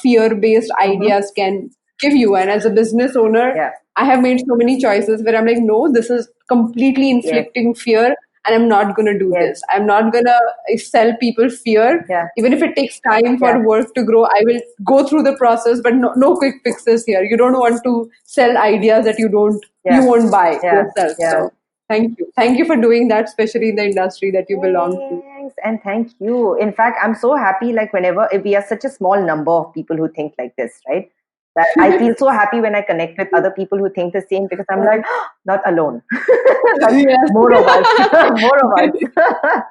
fear-based ideas can give you. And as a business owner, I have made so many choices where I'm like, no, this is completely inflicting fear, and I'm not going to do this. I'm not going to sell people fear. Even if it takes time for work to grow, I will go through the process, but no quick fixes here. You don't want to sell ideas that you won't buy yourself. So thank you for doing that, especially in the industry that you belong to. Thanks, and thank you. In fact, I'm so happy, like whenever we are such a small number of people who think like this, right? That I feel so happy when I connect with other people who think the same, because I'm like, not alone. Like, more of us. More of us.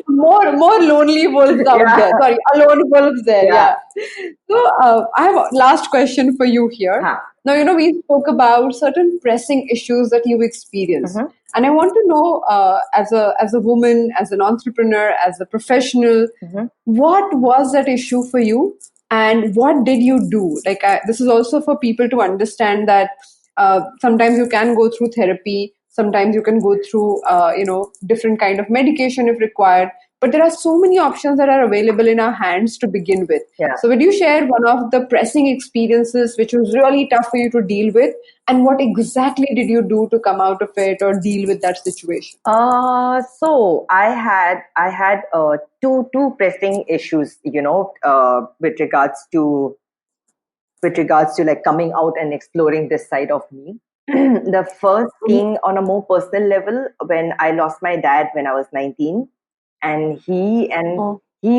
more lonely wolves out there. Sorry, alone wolves there. Yeah. So I have a last question for you here. Now, we spoke about certain pressing issues that you experienced. And I want to know, as a woman, as an entrepreneur, as a professional, what was that issue for you? And what did you do? Like, this is also for people to understand that sometimes you can go through therapy, sometimes you can go through, different kind of medication if required. But there are so many options that are available in our hands to begin with. So would you share one of the pressing experiences which was really tough for you to deal with, and what exactly did you do to come out of it or deal with that situation? So I had two pressing issues, with regards to like coming out and exploring this side of me. The first thing, on a more personal level, when I lost my dad when I was 19, and he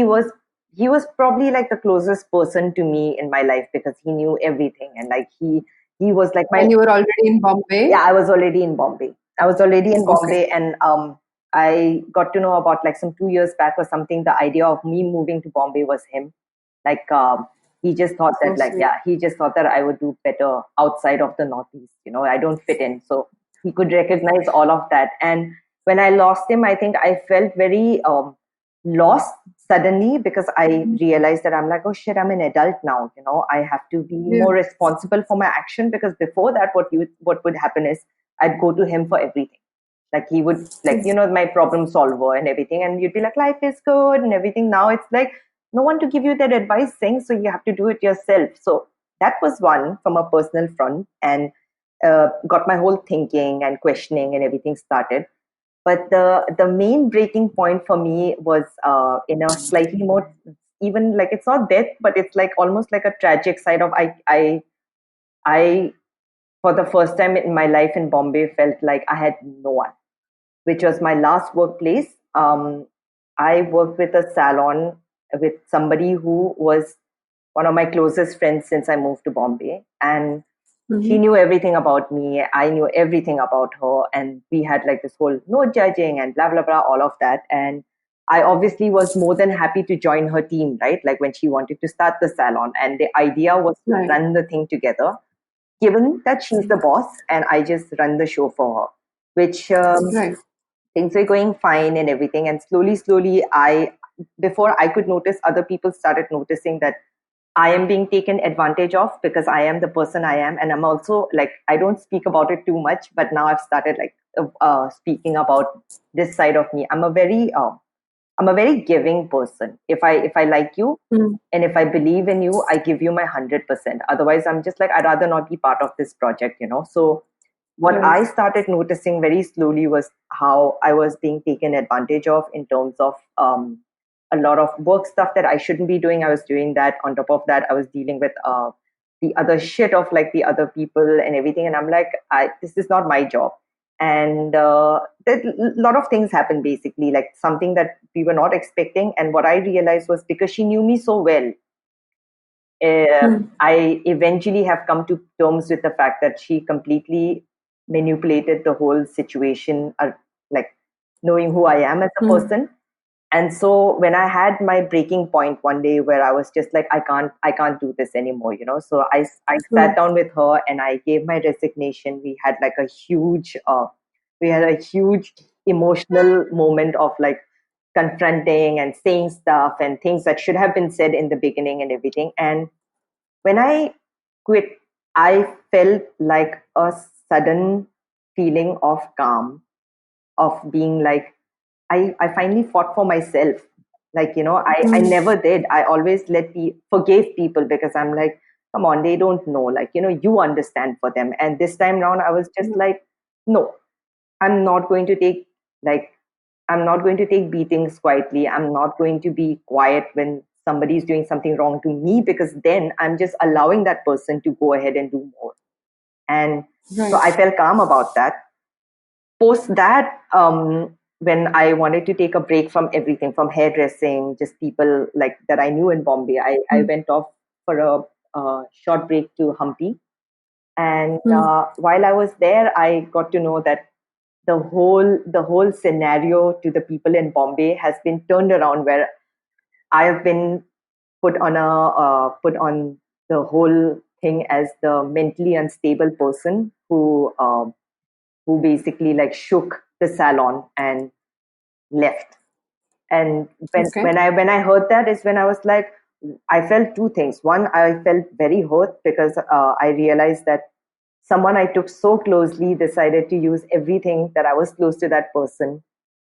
was probably like the closest person to me in my life, because he knew everything, and like he was like my. And you were already in Bombay? Yeah, I was already in Bombay. And I got to know about, like, some 2 years back or something, the idea of me moving to Bombay was him. Like, he just thought that, he just thought that I would do better outside of the Northeast. I don't fit in. So he could recognize all of that. And when I lost him, I think I felt very lost suddenly, because I realized that I'm like, oh shit, I'm an adult now. I have to be more responsible for my action, because before that, what would happen is I'd go to him for everything. Like, he would, like, my problem solver and everything. And you'd be like, life is good and everything. Now it's like, no one to give you that advice thing, so you have to do it yourself. So that was one from a personal front, and got my whole thinking and questioning and everything started. But the main breaking point for me was in a slightly more, even like, it's not death, but it's like almost like a tragic side of I for the first time in my life in Bombay felt like I had no one, which was my last workplace. I worked with a salon with somebody who was one of my closest friends since I moved to Bombay, and she knew everything about me. I knew everything about her, and we had like this whole no judging and blah blah blah, all of that. And I obviously was more than happy to join her team, right? Like, when she wanted to start the salon, and the idea was to run the thing together, given that she's the boss and I just run the show for her, which things were going fine and everything. And slowly, before I could notice, other people started noticing that I am being taken advantage of because I am the person I am. And I'm also like, I don't speak about it too much, but now I've started like speaking about this side of me. I'm a very giving person. If I like you and if I believe in you, I give you my 100%. Otherwise, I'm just like, I'd rather not be part of this project, you know? So what I started noticing very slowly was how I was being taken advantage of in terms of a lot of work stuff that I shouldn't be doing. I was doing that. On top of that, I was dealing with the other shit of like the other people and everything. And I'm like, this is not my job. And a lot of things happened basically, like something that we were not expecting. And what I realized was because she knew me so well, I eventually have come to terms with the fact that she completely manipulated the whole situation, like knowing who I am as a person. And so when I had my breaking point one day where I was just like, I can't do this anymore, you know. So I sat down with her and I gave my resignation. We had a huge emotional moment of like confronting and saying stuff and things that should have been said in the beginning and everything. And when I quit, I felt like a sudden feeling of calm, of being like, I finally fought for myself. Like, you know, I never did. I always forgave people because I'm like, come on, they don't know. Like, you know, you understand for them. And this time round, I was just like, no, I'm not going to take like I'm not going to take beatings quietly. I'm not going to be quiet when somebody is doing something wrong to me because then I'm just allowing that person to go ahead and do more. And so I felt calm about that. Post that, when I wanted to take a break from everything, from hairdressing, just people like that I knew in Bombay, I went off for a short break to Hampi. And while I was there, I got to know that the whole scenario to the people in Bombay has been turned around, where I have been put on the whole thing as the mentally unstable person who basically like shook the salon and left. And when I heard that is when I was like, I felt two things. One, I felt very hurt because I realized that someone I took so closely decided to use everything that I was close to that person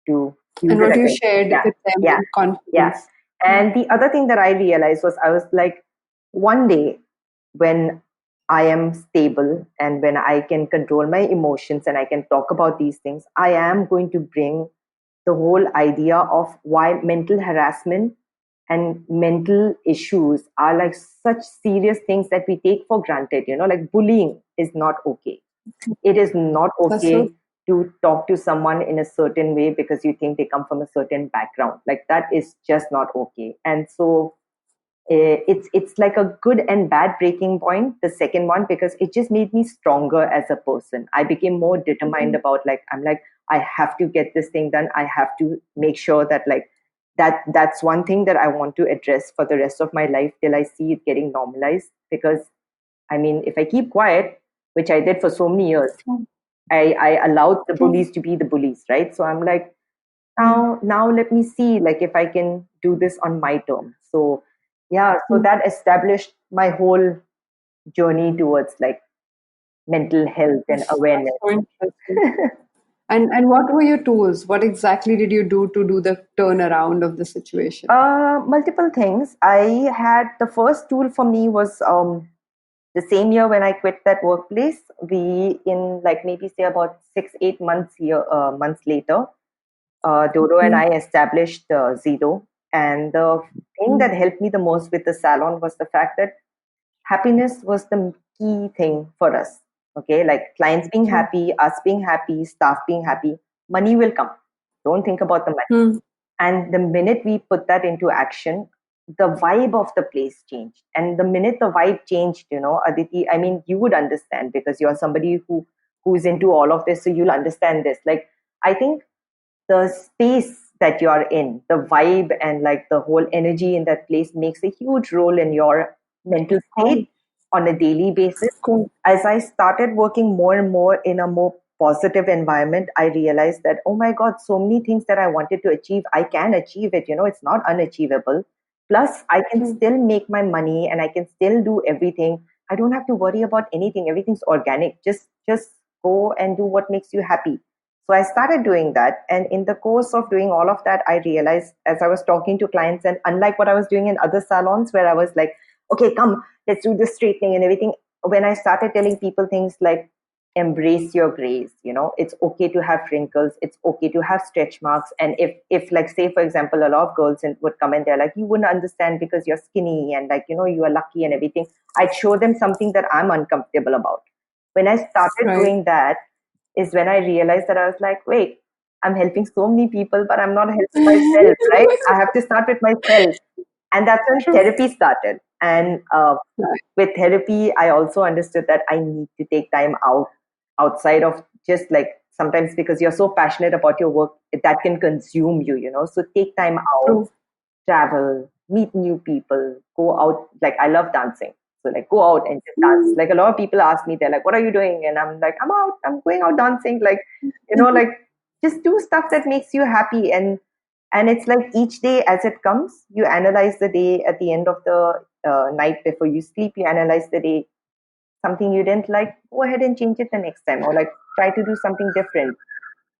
to use And it what you against. shared Yeah, with them yeah, in yeah. confidence. And the other thing that I realized was I was like, one day when I am stable and when I can control my emotions and I can talk about these things, I am going to bring the whole idea of why mental harassment and mental issues are like such serious things that we take for granted. You know, like bullying is not okay. It is not That's so okay to talk to someone in a certain way because you think they come from a certain background. Like that is just not okay. And so it's like a good and bad breaking point, the second one, because it just made me stronger as a person. I became more determined about like, I'm like, I have to get this thing done. I have to make sure that like that's one thing that I want to address for the rest of my life till I see it getting normalized. Because I mean, if I keep quiet, which I did for so many years, I allowed the bullies to be the bullies, right? So I'm like, now let me see like if I can do this on my terms. So yeah, so that established my whole journey towards like mental health and that's awareness. so interesting. And what were your tools? What exactly did you do to do the turnaround of the situation? Multiple things. I had the first tool for me was the same year when I quit that workplace. We in like maybe say about 6-8 months months later, Dodo and I established Zido. And the thing that helped me the most with the salon was the fact that happiness was the key thing for us. Okay, like clients being happy, us being happy, staff being happy, money will come. Don't think about the money. And the minute we put that into action, the vibe of the place changed. And the minute the vibe changed, you know, Aditi, I mean, you would understand because you're somebody who's into all of this, so you'll understand this. Like, I think the space that you're in, the vibe and like the whole energy in that place makes a huge role in your mental state on a daily basis. As I started working more and more in a more positive environment, I realized that, oh my God, so many things that I wanted to achieve, I can achieve it. You know, it's not unachievable Plus, I can still make my money and I can still do everything. I don't have to worry about anything. Everything's organic. Just go and do what makes you happy. So I started doing that. And in the course of doing all of that, I realized as I was talking to clients, and unlike what I was doing in other salons where I was like, okay, come, let's do this straightening and everything. When I started telling people things like, embrace your grays, it's okay to have wrinkles, it's okay to have stretch marks. And if like, say, for example, a lot of girls would come and they're like, you wouldn't understand because you're skinny and like, you are lucky and everything. I'd show them something that I'm uncomfortable about. When I started doing that is when I realized that I was like, wait, I'm helping so many people, but I'm not helping myself, right? I have to start with myself. And that's when therapy started. And with therapy, I also understood that I need to take time outside of just like sometimes because you're so passionate about your work, that can consume you, So take time out, travel, meet new people, go out. Like I love dancing. So like go out and just dance. Like a lot of people ask me, they're like, what are you doing? And I'm like, I'm going out dancing. Like, like just do stuff that makes you happy. And it's like each day as it comes, you analyze the day at the end of the night before you sleep, you analyze the day. Something you didn't like, go ahead and change it the next time, or like try to do something different.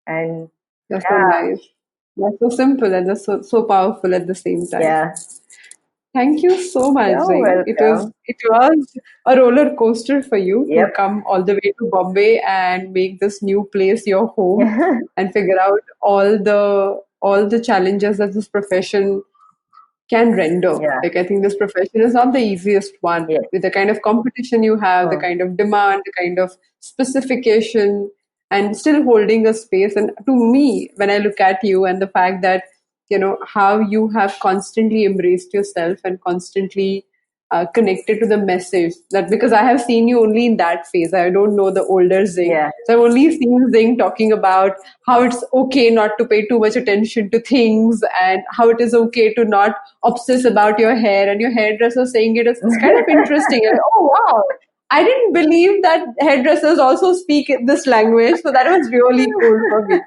And that's so nice. That's so simple and just so powerful at the same time. Yeah. Thank you so much, Zing. Welcome. It was a roller coaster for you to come all the way to Bombay and make this new place your home and figure out all the challenges that this profession can render. Like I think this profession is not the easiest one. With the kind of competition you have, the kind of demand, the kind of specification, and still holding a space. And to me, when I look at you and the fact that how you have constantly embraced yourself and constantly connected to the message, that because I have seen you only in that phase. I don't know the older Zing. So I've only seen Zing talking about how it's okay not to pay too much attention to things and how it is okay to not obsess about your hair, and your hairdresser saying it is kind of interesting. And, oh, wow. I didn't believe that hairdressers also speak this language. So that was really cool for me.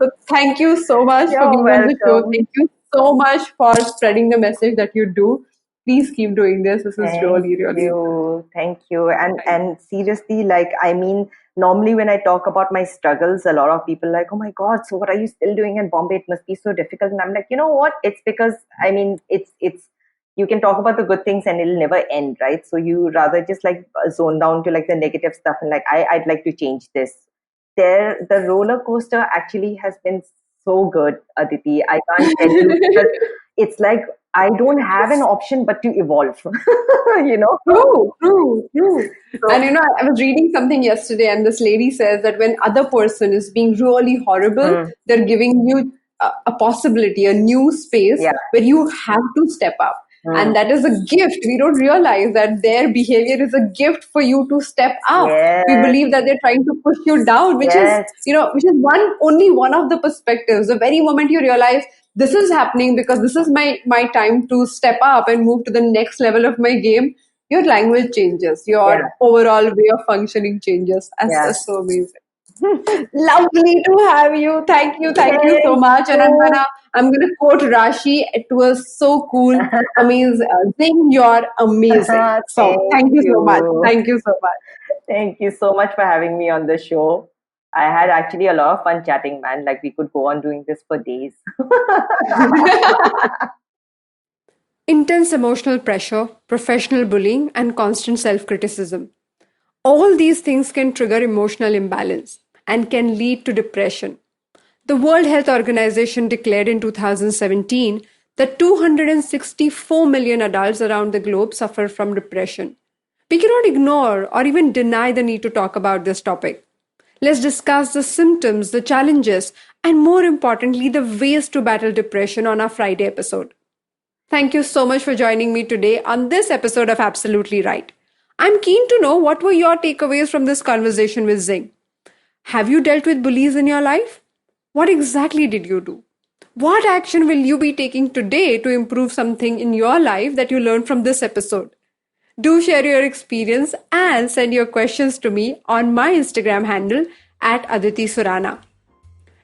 So thank you so much for being on the show. Thank you so much for spreading the message that you do. Please keep doing this. This is really. Thank you. And seriously, like, I mean, normally when I talk about my struggles, a lot of people are like, oh my God, so what are you still doing in Bombay? It must be so difficult. And I'm like, you know what? It's because, I mean, it's you can talk about the good things and it'll never end, right? So you rather just like zone down to like the negative stuff and like, I'd like to change this. The roller coaster actually has been so good, Aditi. I can't tell you, because it's like I don't have an option but to evolve. True. So, and I was reading something yesterday, and this lady says that when other person is being really horrible, they're giving you a possibility, a new space where you have to step up. And that is a gift. We don't realize that their behavior is a gift for you to step up. We believe that they're trying to push you down, which is only one of the perspectives. The very moment you realize this is happening because this is my time to step up and move to the next level of my game, your language changes, your overall way of functioning changes. And that's so amazing. Lovely to have you. Thank you so much. And I'm gonna quote Rashi. It was so cool. Amazing. Zing, you're amazing. So thank you so much. Thank you so much. Thank you so much for having me on the show. I had actually a lot of fun chatting, man. Like we could go on doing this for days. Intense emotional pressure, professional bullying, and constant self-criticism. All these things can trigger emotional imbalance and can lead to depression. The World Health Organization declared in 2017 that 264 million adults around the globe suffer from depression. We cannot ignore or even deny the need to talk about this topic. Let's discuss the symptoms, the challenges, and more importantly, the ways to battle depression on our Friday episode. Thank you so much for joining me today on this episode of Absolutely Right. I'm keen to know what were your takeaways from this conversation with Zing. Have you dealt with bullies in your life? What exactly did you do? What action will you be taking today to improve something in your life that you learned from this episode? Do share your experience and send your questions to me on my Instagram handle at Aditi Surana.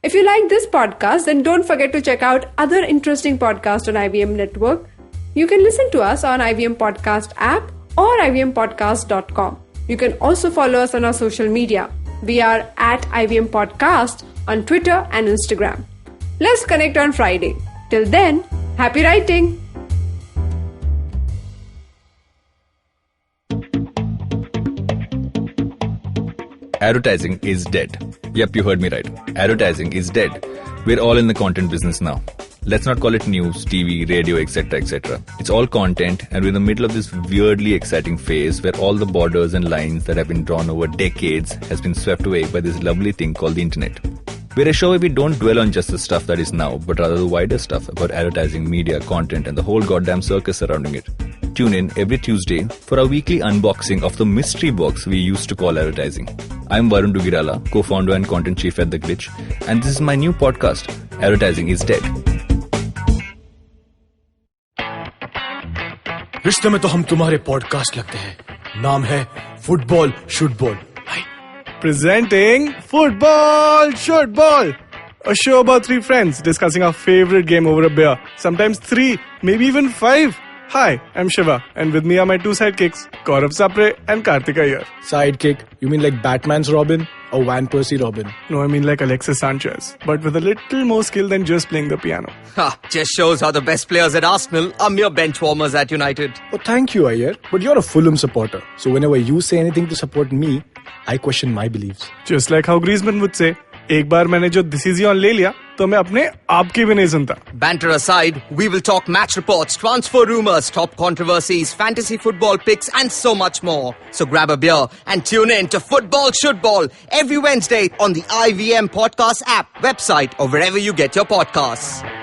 If you like this podcast, then don't forget to check out other interesting podcasts on IVM Network. You can listen to us on IVM Podcast app or ivmpodcast.com. You can also follow us on our social media. We are at IVM Podcast on Twitter and Instagram. Let's connect on Friday. Till then, happy writing! Advertising is dead. Yep, you heard me right. Advertising is dead. We're all in the content business now. Let's not call it news, TV, radio, etc., etc. It's all content, and we're in the middle of this weirdly exciting phase where all the borders and lines that have been drawn over decades has been swept away by this lovely thing called the internet. We're a show where we don't dwell on just the stuff that is now, but rather the wider stuff about advertising, media, content, and the whole goddamn circus surrounding it. Tune in every Tuesday for our weekly unboxing of the mystery box we used to call advertising. I'm Varun Dugirala, co-founder and content chief at The Glitch, and this is my new podcast, Advertising is Dead. रिश्ते में तो हम तुम्हारे podcast लगते हैं. नाम है football शूटबॉल. Presenting Football Shortball, a show about three friends discussing our favorite game over a beer. Sometimes three, maybe even five. Hi, I'm Shiva, and with me are my two sidekicks, Gaurav Sapre and Karthik Iyer. Sidekick? You mean like Batman's Robin or Van Persie Robin? No, I mean like Alexis Sanchez, but with a little more skill than just playing the piano. Ha, just shows how the best players at Arsenal are mere bench warmers at United. Oh, thank you, Iyer. But you're a Fulham supporter. So whenever you say anything to support me, I question my beliefs. Just like how Griezmann would say, एक बार मैंने जो decision ले लिया, तो मैं अपने आप की भी नहीं सुनता. Banter aside, we will talk match reports, transfer rumors, top controversies, fantasy football picks, and so much more. So grab a beer and tune in to Football Shootball every Wednesday on the IVM Podcast app, website, or wherever you get your podcasts.